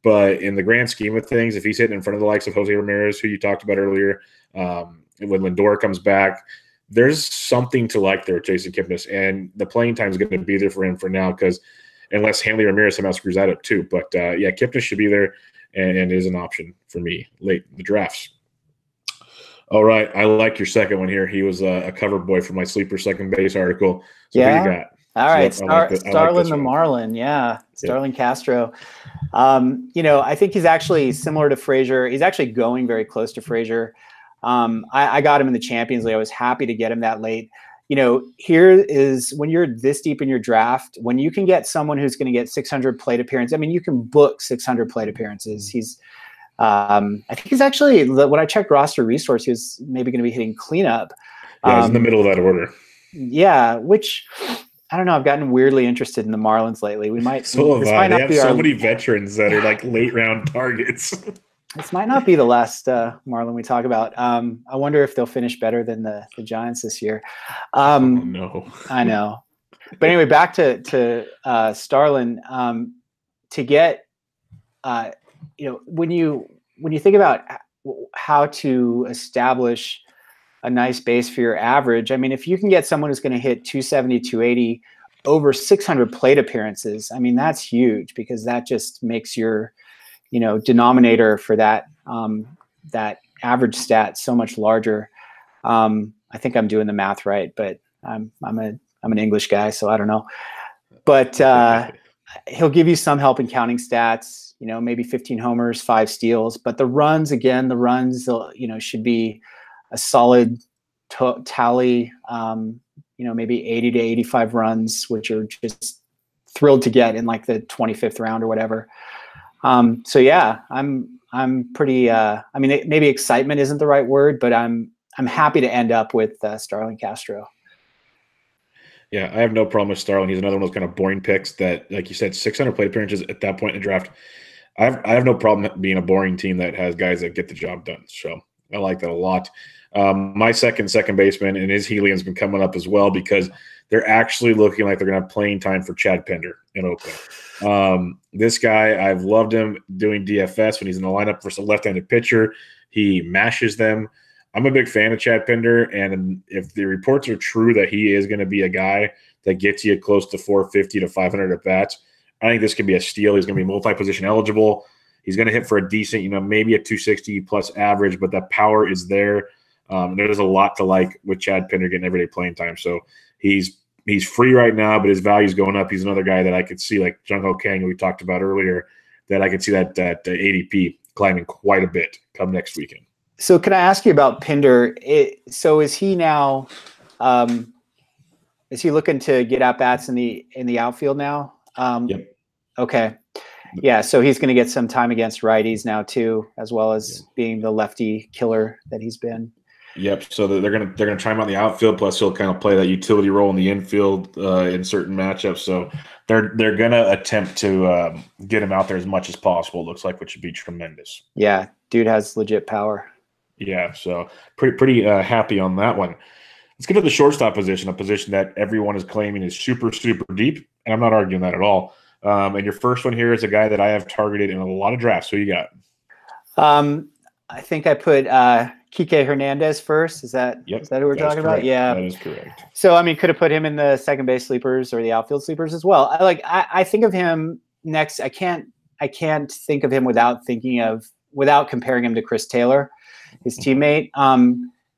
But in the grand scheme of things, if he's hitting in front of the likes of Jose Ramirez, who you talked about earlier, when Lindor comes back, there's something to like there with Jason Kipnis. And the playing time is going to be there for him for now, because unless Hanley Ramirez somehow screws that up too. But, Kipnis should be there and is an option for me late in the drafts. All right. I like your second one here. He was a cover boy for my sleeper second base article. So who you got? All right, Starlin the Marlin, Starlin Castro. I think he's actually similar to Frazier. He's actually going very close to Frazier. I got him in the Champions League. I was happy to get him that late. Here is when you're this deep in your draft, when you can get someone who's going to get 600 plate appearances. I mean, you can book 600 plate appearances. He's, I think he's actually, when I checked roster resource, he was maybe going to be hitting cleanup. Yeah, he's in the middle of that order. Yeah, which I don't know. I've gotten weirdly interested in the Marlins lately. We might. So have I. They have so many veterans that are like late round targets. This might not be the last Marlin we talk about. I wonder if they'll finish better than the Giants this year. No. I know. But anyway, back to Starlin. To get, when you think about how to establish a nice base for your average, I mean, if you can get someone who's going to hit 270, 280 over 600 plate appearances, I mean, that's huge, because that just makes your denominator for that that average stat so much larger. I think I'm doing the math right, but I'm an English guy, so I don't know. But he'll give you some help in counting stats. Maybe 15 homers, 5 steals. But the runs should be a solid tally. Maybe 80 to 85 runs, which are just thrilled to get in like the 25th round or whatever. I'm pretty, maybe excitement isn't the right word, but I'm happy to end up with Starlin Castro. Yeah, I have no problem with Starlin. He's another one of those kind of boring picks that, like you said, 600 plate appearances at that point in the draft. I have no problem being a boring team that has guys that get the job done. So I like that a lot. My second baseman, and his helium's been coming up as well because they're actually looking like they're going to have playing time for Chad Pender in Oakland. This guy, I've loved him doing DFS when he's in the lineup versus a left-handed pitcher. He mashes them. I'm a big fan of Chad Pender, and if the reports are true that he is going to be a guy that gets you close to 450 to 500 at bats, I think this could be a steal. He's going to be multi-position eligible. He's going to hit for a decent, maybe a 260 plus average, but that power is there. There's a lot to like with Chad Pender getting everyday playing time. So he's free right now, but his value is going up. He's another guy that I could see, like Jung Ho-Kang, who we talked about earlier, that I could see that ADP climbing quite a bit come next weekend. So can I ask you about Pinder? So is he now is he looking to get at bats in the outfield now? Yep. Okay. Yeah, so he's going to get some time against righties now too, as well as being the lefty killer that he's been. Yep. So they're gonna try him out in the outfield. Plus, he'll kind of play that utility role in the infield in certain matchups. So they're gonna attempt to get him out there as much as possible. It looks like, which would be tremendous. Yeah, dude has legit power. Yeah. So pretty happy on that one. Let's get to the shortstop position, a position that everyone is claiming is super, super deep, and I'm not arguing that at all. And your first one here is a guy that I have targeted in a lot of drafts. Who you got? I think I put Kike Hernandez first. Is that who we're talking about? Yeah, that is correct. So I mean, could have put him in the second base sleepers or the outfield sleepers as well. I think of him next. I can't think of him without comparing him to Chris Taylor, his teammate.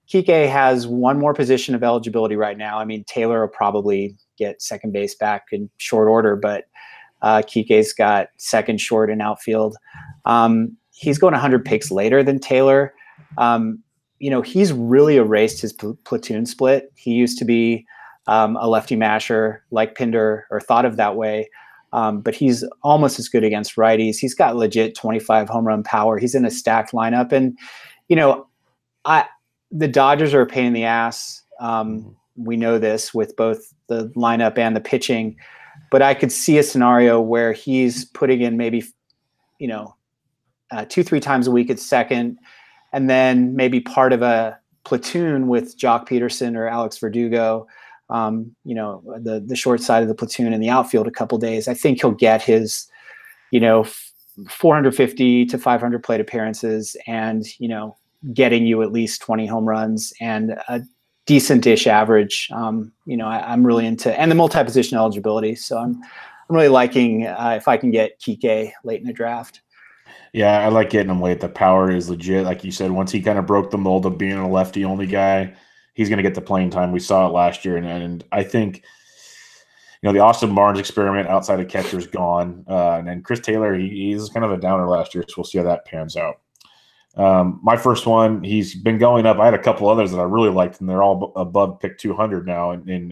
Kike has one more position of eligibility right now. I mean, Taylor will probably get second base back in short order, but Kike's got second, short, and outfield. He's going 100 picks later than Taylor. He's really erased his platoon split. He used to be a lefty masher like Pinder, or thought of that way. But he's almost as good against righties. He's got legit 25 home run power. He's in a stacked lineup. And, the Dodgers are a pain in the ass. We know this with both the lineup and the pitching. But I could see a scenario where he's putting in maybe, 2-3 times a week at second, and then maybe part of a platoon with Jock Peterson or Alex Verdugo, the short side of the platoon in the outfield a couple days. I think he'll get his, 450 to 500 plate appearances and, getting you at least 20 home runs and a decent-ish average. I'm really into, and the multi-position eligibility. So I'm really liking if I can get Kike late in the draft. Yeah, I like getting him late. The power is legit. Like you said, once he kind of broke the mold of being a lefty-only guy, he's going to get the playing time. We saw it last year. And I think, the Austin Barnes experiment outside of catcher is gone. And then Chris Taylor, he's kind of a downer last year, so we'll see how that pans out. My first one, he's been going up. I had a couple others that I really liked, and they're all above pick 200 now. In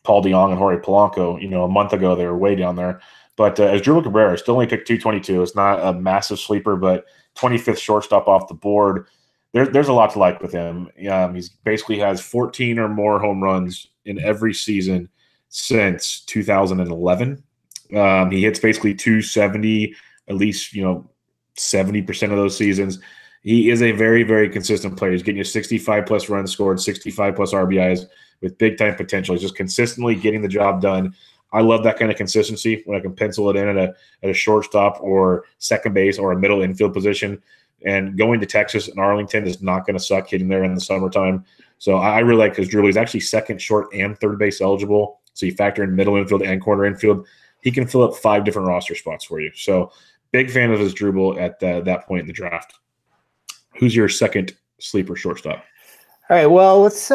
Paul DeYoung and Jorge Polanco, a month ago they were way down there. But Asdrubal Cabrera still only picked 222. It's not a massive sleeper, but 25th shortstop off the board. There's a lot to like with him. He's basically has 14 or more home runs in every season since 2011. He hits basically 270 at least, 70% of those seasons. He is a very, very consistent player. He's getting you 65 plus runs scored, 65 plus RBIs with big time potential. He's just consistently getting the job done. I love that kind of consistency when I can pencil it in at a shortstop or second base or a middle infield position. And going to Texas and Arlington is not going to suck hitting there in the summertime. So I really like his dribble. He's actually second, short, and third base eligible. So you factor in middle infield and corner infield. He can fill up 5 different roster spots for you. So big fan of his dribble at that point in the draft. Who's your second sleeper shortstop? All right. Well, let's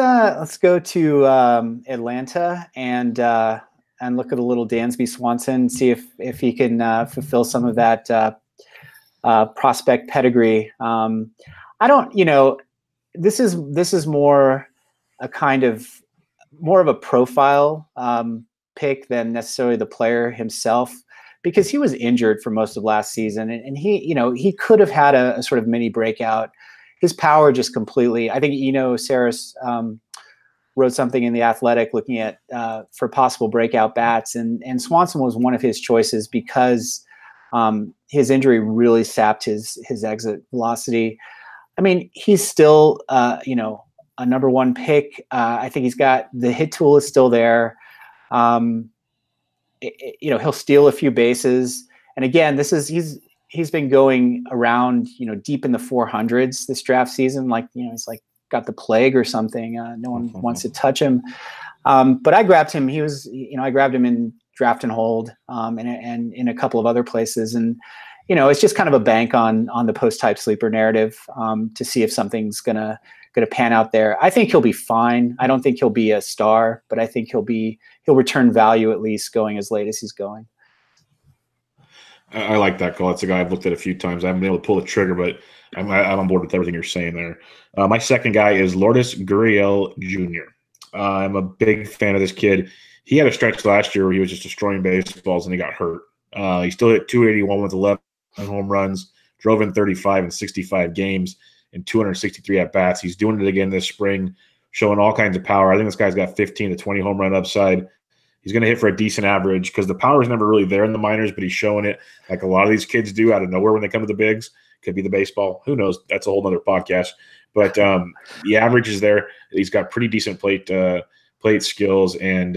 go to Atlanta and look at a little Dansby Swanson, see if he can fulfill some of that prospect pedigree. I don't. This is more of a profile pick than necessarily the player himself, because he was injured for most of last season, and he could have had a sort of mini breakout. His power just completely. I think Saris, wrote something in The Athletic looking at for possible breakout bats, and Swanson was one of his choices because his injury really sapped his exit velocity. I mean, he's still a number one pick. I think he's got the hit tool is still there. He'll steal a few bases, and again, he's been going around deep in the 400s this draft season. Like it's like got the plague or something. No one wants to touch him. But I grabbed him. He was, I grabbed him in draft and hold, and in a couple of other places. And, it's just kind of a bank on the post type sleeper narrative, to see if something's gonna pan out there. I think he'll be fine. I don't think he'll be a star, but I think he'll return value, at least going as late as he's going. I like that call. It's a guy I've looked at a few times. I haven't been able to pull the trigger, but I'm on board with everything you're saying there. My second guy is Lourdes Flores Jr. I'm a big fan of this kid. He had a stretch last year where he was just destroying baseballs and he got hurt. He still hit 281 with 11 home runs, drove in 35 in 65 games and 263 at-bats. He's doing it again this spring, showing all kinds of power. I think this guy's got 15 to 20 home run upside. He's going to hit for a decent average because the power is never really there in the minors, but he's showing it like a lot of these kids do out of nowhere when they come to the bigs. Could be the baseball. Who knows? That's a whole nother podcast. But the average is there. He's got pretty decent plate skills, and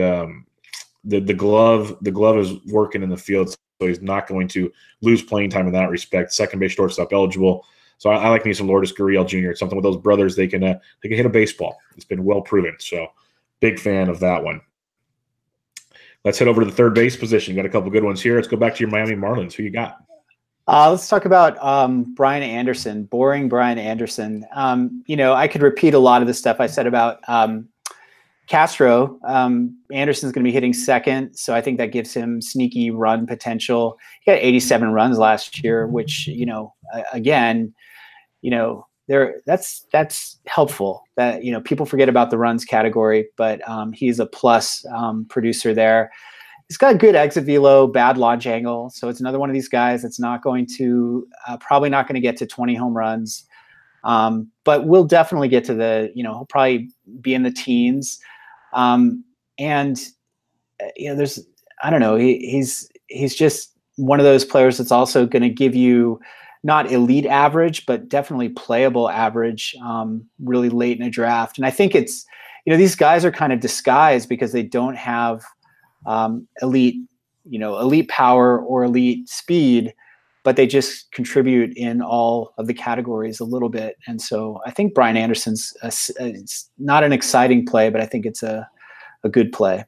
the glove is working in the field, so he's not going to lose playing time in that respect. Second base, shortstop eligible. So I like me some Lourdes Flores Jr. It's something with those brothers. They can hit a baseball. It's been well proven. So big fan of that one. Let's head over to the third base position. Got a couple good ones here. Let's go back to your Miami Marlins. Who you got? Let's talk about Brian Anderson, boring Brian Anderson. I could repeat a lot of the stuff I said about Castro. Anderson's going to be hitting second, so I think that gives him sneaky run potential. He got 87 runs last year, which, again, that's helpful. That people forget about the runs category, but he's a plus producer there. He's got a good exit velo, bad launch angle, so it's another one of these guys that's not going to probably not going to get to 20 home runs, but we'll definitely get to he'll probably be in the teens, there's I don't know, he's just one of those players that's also going to give you not elite average, but definitely playable average really late in a draft. And I think it's, these guys are kind of disguised because they don't have elite power or elite speed, but they just contribute in all of the categories a little bit. And so I think Brian Anderson's it's not an exciting play, but I think it's a good play.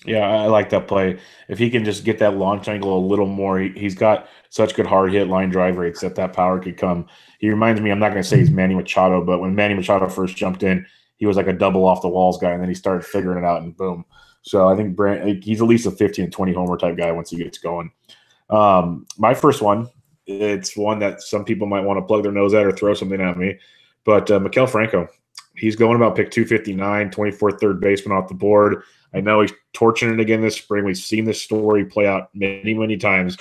Yeah, I like that play. If he can just get that launch angle a little more, he's got such good hard hit line drive rates that power could come. He reminds me, I'm not going to say he's Manny Machado, but when Manny Machado first jumped in, he was like a double off the walls guy, and then he started figuring it out, and boom. So I think he's at least a 15 and 20 homer type guy once he gets going. My first one, it's one that some people might want to plug their nose at or throw something at me, but Maikel Franco. He's going about pick 259, 24th third baseman off the board. I know he's torching it again this spring. We've seen this story play out many, many times.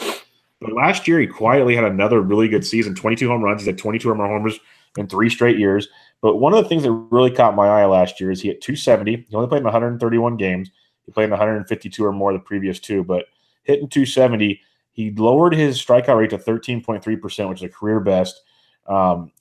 But last year, he quietly had another really good season, 22 home runs. He's had 22 or more homers in 3 straight years. But one of the things that really caught my eye last year is he hit 270. He only played in 131 games. He played in 152 or more the previous 2. But hitting 270, he lowered his strikeout rate to 13.3%, which is a career best.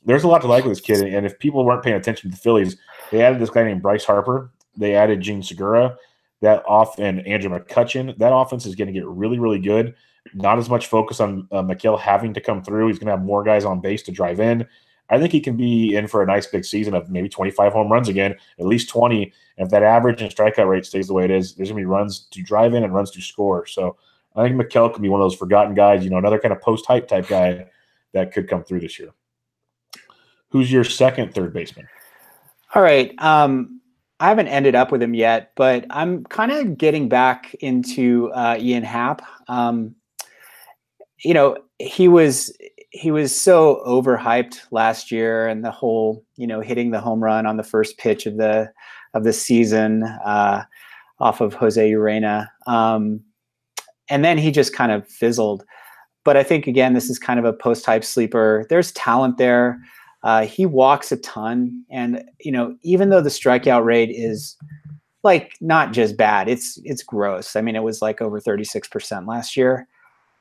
There's a lot to like with this kid. And if people weren't paying attention to the Phillies, they added this guy named Bryce Harper. They added Gene Segura. And Andrew McCutchen. That offense is going to get really, really good. Not as much focus on Maikel having to come through. He's going to have more guys on base to drive in. I think he can be in for a nice big season of maybe 25 home runs again, at least 20. And if that average and strikeout rate stays the way it is, there's going to be runs to drive in and runs to score. So I think Maikel could be one of those forgotten guys, another kind of post-hype type guy that could come through this year. Who's your second third baseman? All right. I haven't ended up with him yet, but I'm kind of getting back into Ian Happ. He was so overhyped last year, and the whole, hitting the home run on the first pitch of the season off of Jose Urena. And then he just kind of fizzled. But I think, again, this is kind of a post-hype sleeper. There's talent there. He walks a ton, and even though the strikeout rate is like not just bad. It's gross. I mean, it was like over 36% last year.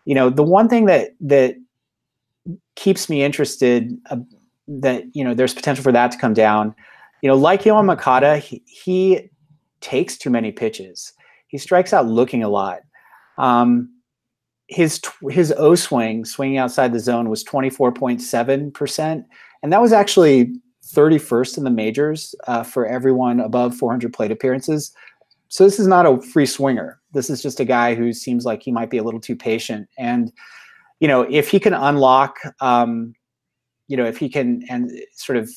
You know, the one thing that keeps me interested, that, you know, there's potential for that to come down. You know, like Yohan Moncada, he takes too many pitches. He strikes out looking a lot. His O swing, swinging outside the zone, was 24.7%, and that was actually 31st in the majors for everyone above 400 plate appearances. So this is not a free swinger. This is just a guy who seems like he might be a little too patient. And, you know, if he can unlock, you know, if he can and sort of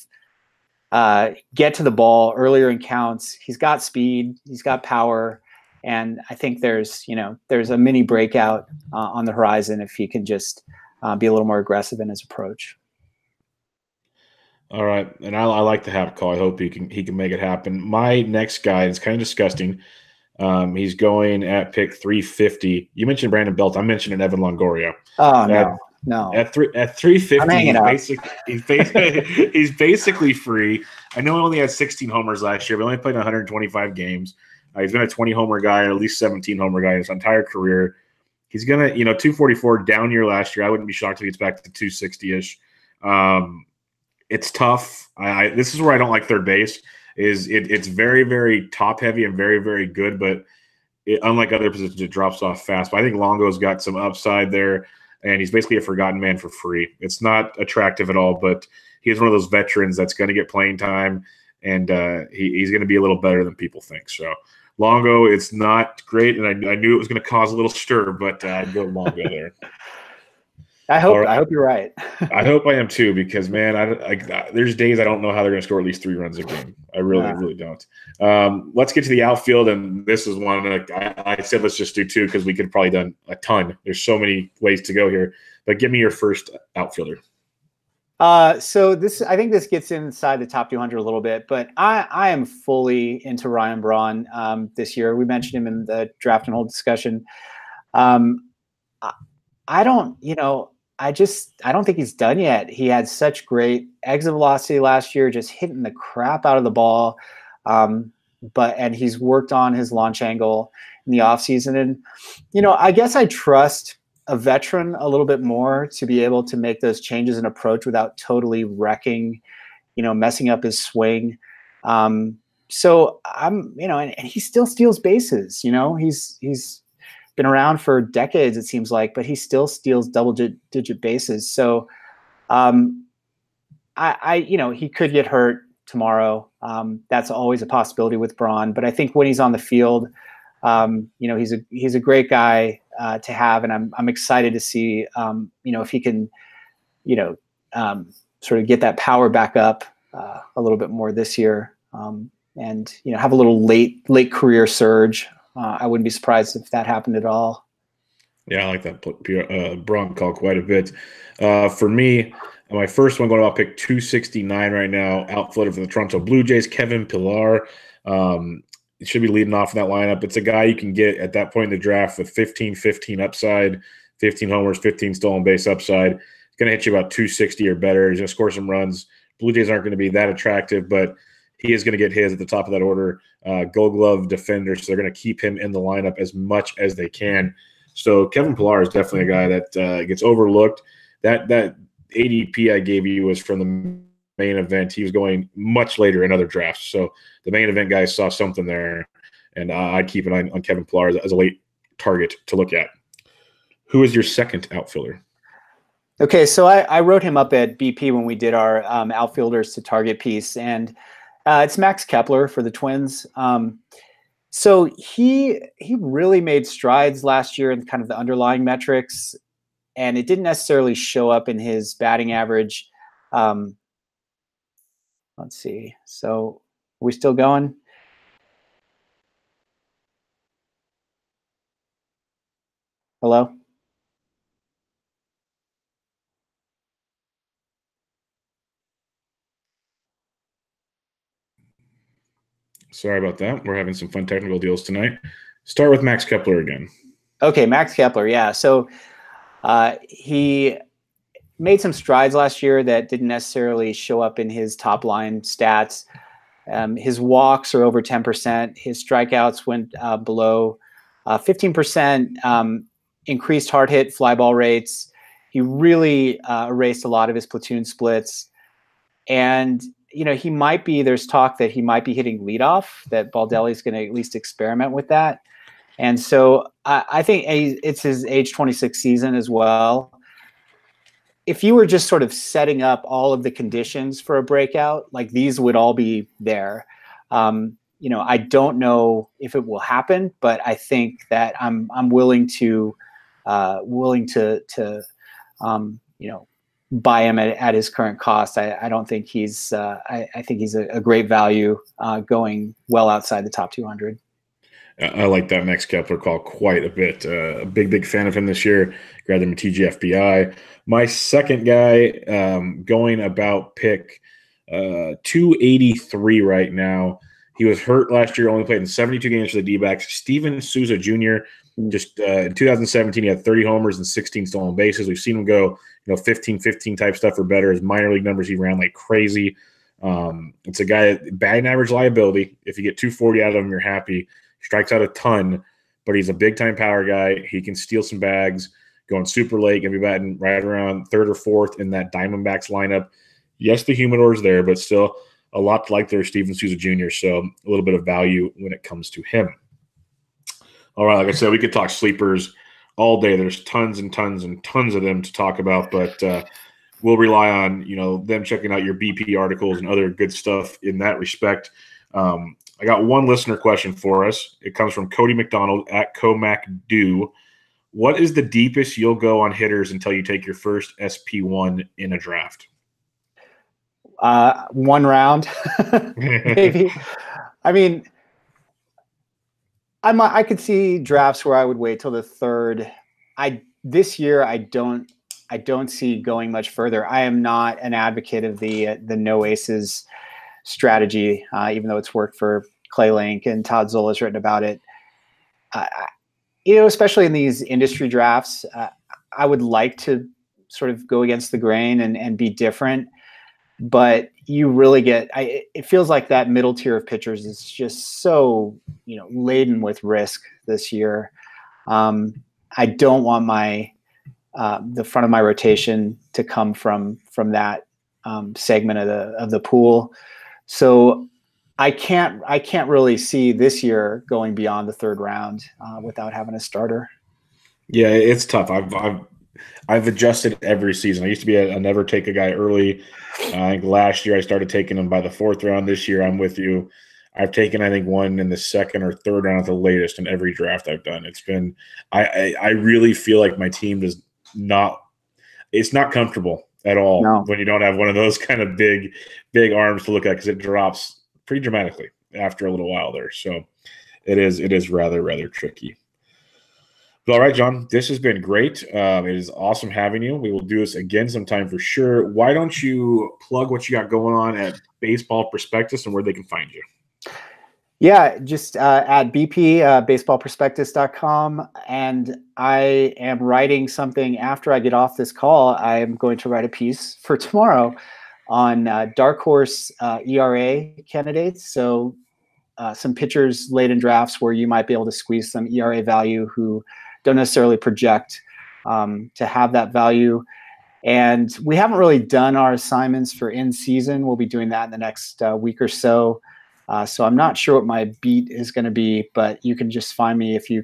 get to the ball earlier in counts, he's got speed, he's got power. And I think there's a mini breakout on the horizon if he can just be a little more aggressive in his approach. All right, and I like the half call. I hope he can make it happen. My next guy is kind of disgusting. He's going at pick 350. You mentioned Brandon Belt. I'm mentioning Evan Longoria. Oh no. At 350, he's basically free. I know he only had 16 homers last year, but only played 125 games. He's been a 20 homer guy, or at least 17 homer guy his entire career. He's gonna, 244 down year last year. I wouldn't be shocked if he gets back to 260 ish. It's tough. This is where I don't like third base. It's very, very top heavy and very, very good, but unlike other positions, it drops off fast. But I think Longo's got some upside there, and he's basically a forgotten man for free. It's not attractive at all, but he's one of those veterans that's going to get playing time, and he's going to be a little better than people think. So Longo, it's not great, and I knew it was going to cause a little stir, but I'd go Longo there. I hope you're right. I hope I am too, because man, there's days I don't know how they're going to score at least 3 runs a game. I really don't. Let's get to the outfield, and this is one I said let's just do 2 because we could have probably done a ton. There's so many ways to go here, but give me your first outfielder. So I think this gets inside the top 200 a little bit, but I am fully into Ryan Braun this year. We mentioned him in the draft and hold discussion. I don't think he's done yet. He had such great exit velocity last year, just hitting the crap out of the ball. And he's worked on his launch angle in the offseason. And, I guess I trust a veteran a little bit more to be able to make those changes in approach without totally wrecking, messing up his swing. So I'm, and he still steals bases, he's been around for decades, it seems like, but he still steals double-digit bases. So, he could get hurt tomorrow. That's always a possibility with Braun. But I think when he's on the field, he's a great guy to have, and I'm excited to see, if he can, sort of get that power back up a little bit more this year, and have a little late career surge. I wouldn't be surprised if that happened at all. Yeah, I like that Braun call quite a bit. For me, my first one going to pick 269 right now, outfielder for the Toronto Blue Jays, Kevin Pillar. He should be leading off in that lineup. It's a guy you can get at that point in the draft with 15 upside, 15 homers, 15 stolen base upside. It's going to hit you about 260 or better. He's going to score some runs. Blue Jays aren't going to be that attractive, but he is going to get his at the top of that order. Gold Glove defender, so they're going to keep him in the lineup as much as they can. So Kevin Pillar is definitely a guy that gets overlooked. That ADP I gave you was from the main event. He was going much later in other drafts. So the main event guys saw something there, and I'd keep an eye on Kevin Pillar as a late target to look at. Who is your second outfielder? Okay, so I wrote him up at BP when we did our outfielders to target piece, and it's Max Kepler for the Twins. So he really made strides last year in kind of the underlying metrics, and it didn't necessarily show up in his batting average. Let's see. So are we still going? Hello? Sorry about that. We're having some fun technical deals tonight. Start with Max Kepler again. Okay, Max Kepler, yeah. So he made some strides last year that didn't necessarily show up in his top line stats. His walks are over 10%. His strikeouts went below 15%. Increased hard hit fly ball rates. He really erased a lot of his platoon splits. And, he might be, there's talk that he might be hitting leadoff, that Baldelli's going to at least experiment with that. And so I think it's his age 26 season as well. If you were just sort of setting up all of the conditions for a breakout, like these would all be there. I don't know if it will happen, but I think that I'm willing to buy him at his current cost. I don't think he's I think he's a great value going well outside the top 200. I like that Max Kepler call quite a bit. A big fan of him this year. Grabbed him a TGFBI. My second guy going about pick 283 right now. He was hurt last year, only played in 72 games for the D-backs. Steven Souza Jr. Just in 2017, he had 30 homers and 16 stolen bases. We've seen him go, 15-15 type stuff or better. His minor league numbers, he ran like crazy. It's a guy, batting average liability. If you get 240 out of him, you're happy. He strikes out a ton, but he's a big-time power guy. He can steal some bags, going super late, and be batting right around third or fourth in that Diamondbacks lineup. Yes, the humidor's there, but still a lot to like there, Steven Souza Jr., so a little bit of value when it comes to him. All right, like I said, we could talk sleepers all day. There's tons and tons and tons of them to talk about, but we'll rely on them checking out your BP articles and other good stuff in that respect. I got one listener question for us. It comes from Cody McDonald at CoMacDo. What is the deepest you'll go on hitters until you take your first SP1 in a draft? 1 round, maybe. I mean, I could see drafts where I would wait till the third. This year I don't see going much further. I am not an advocate of the no aces strategy, even though it's worked for Clay Link and Todd Zola's written about it. Especially in these industry drafts, I would like to sort of go against the grain and be different. But you really it feels like that middle tier of pitchers is just so, laden with risk this year. I don't want the front of my rotation to come from that segment of the pool. So I can't really see this year going beyond the third round without having a starter. Yeah, it's tough. I've adjusted every season. I used to be a never take a guy early. I think last year I started taking him by the fourth round. This year I'm with you. I've taken, I think, one in the second or third round at the latest in every draft I've done. It's been I really feel like my team it's not comfortable at all when you don't have one of those kind of big arms to look at, because it drops pretty dramatically after a little while there. So it is rather tricky. But all right, John, this has been great. It is awesome having you. We will do this again sometime for sure. Why don't you plug what you got going on at Baseball Prospectus and where they can find you? Yeah, just at BP, baseballprospectus.com. And I am writing something after I get off this call. I am going to write a piece for tomorrow on dark horse ERA candidates. So some pitchers late in drafts where you might be able to squeeze some ERA value who don't necessarily project to have that value. And we haven't really done our assignments for in season. We'll be doing that in the next week or so. So I'm not sure what my beat is going to be, but you can just find me if you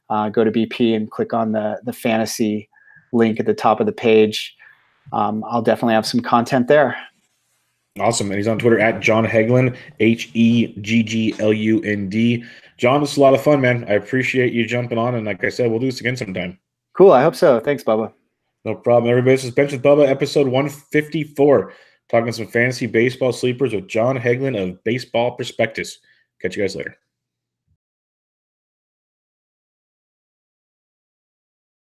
go to BP and click on the fantasy link at the top of the page. I'll definitely have some content there. Awesome. And he's on Twitter at Jon Hegglund, Hegglund. John, this is a lot of fun, man. I appreciate you jumping on. And like I said, we'll do this again sometime. Cool. I hope so. Thanks, Bubba. No problem. Everybody, this is Bench with Bubba, episode 154. Talking some fantasy baseball sleepers with Jon Hegglund of Baseball Prospectus. Catch you guys later.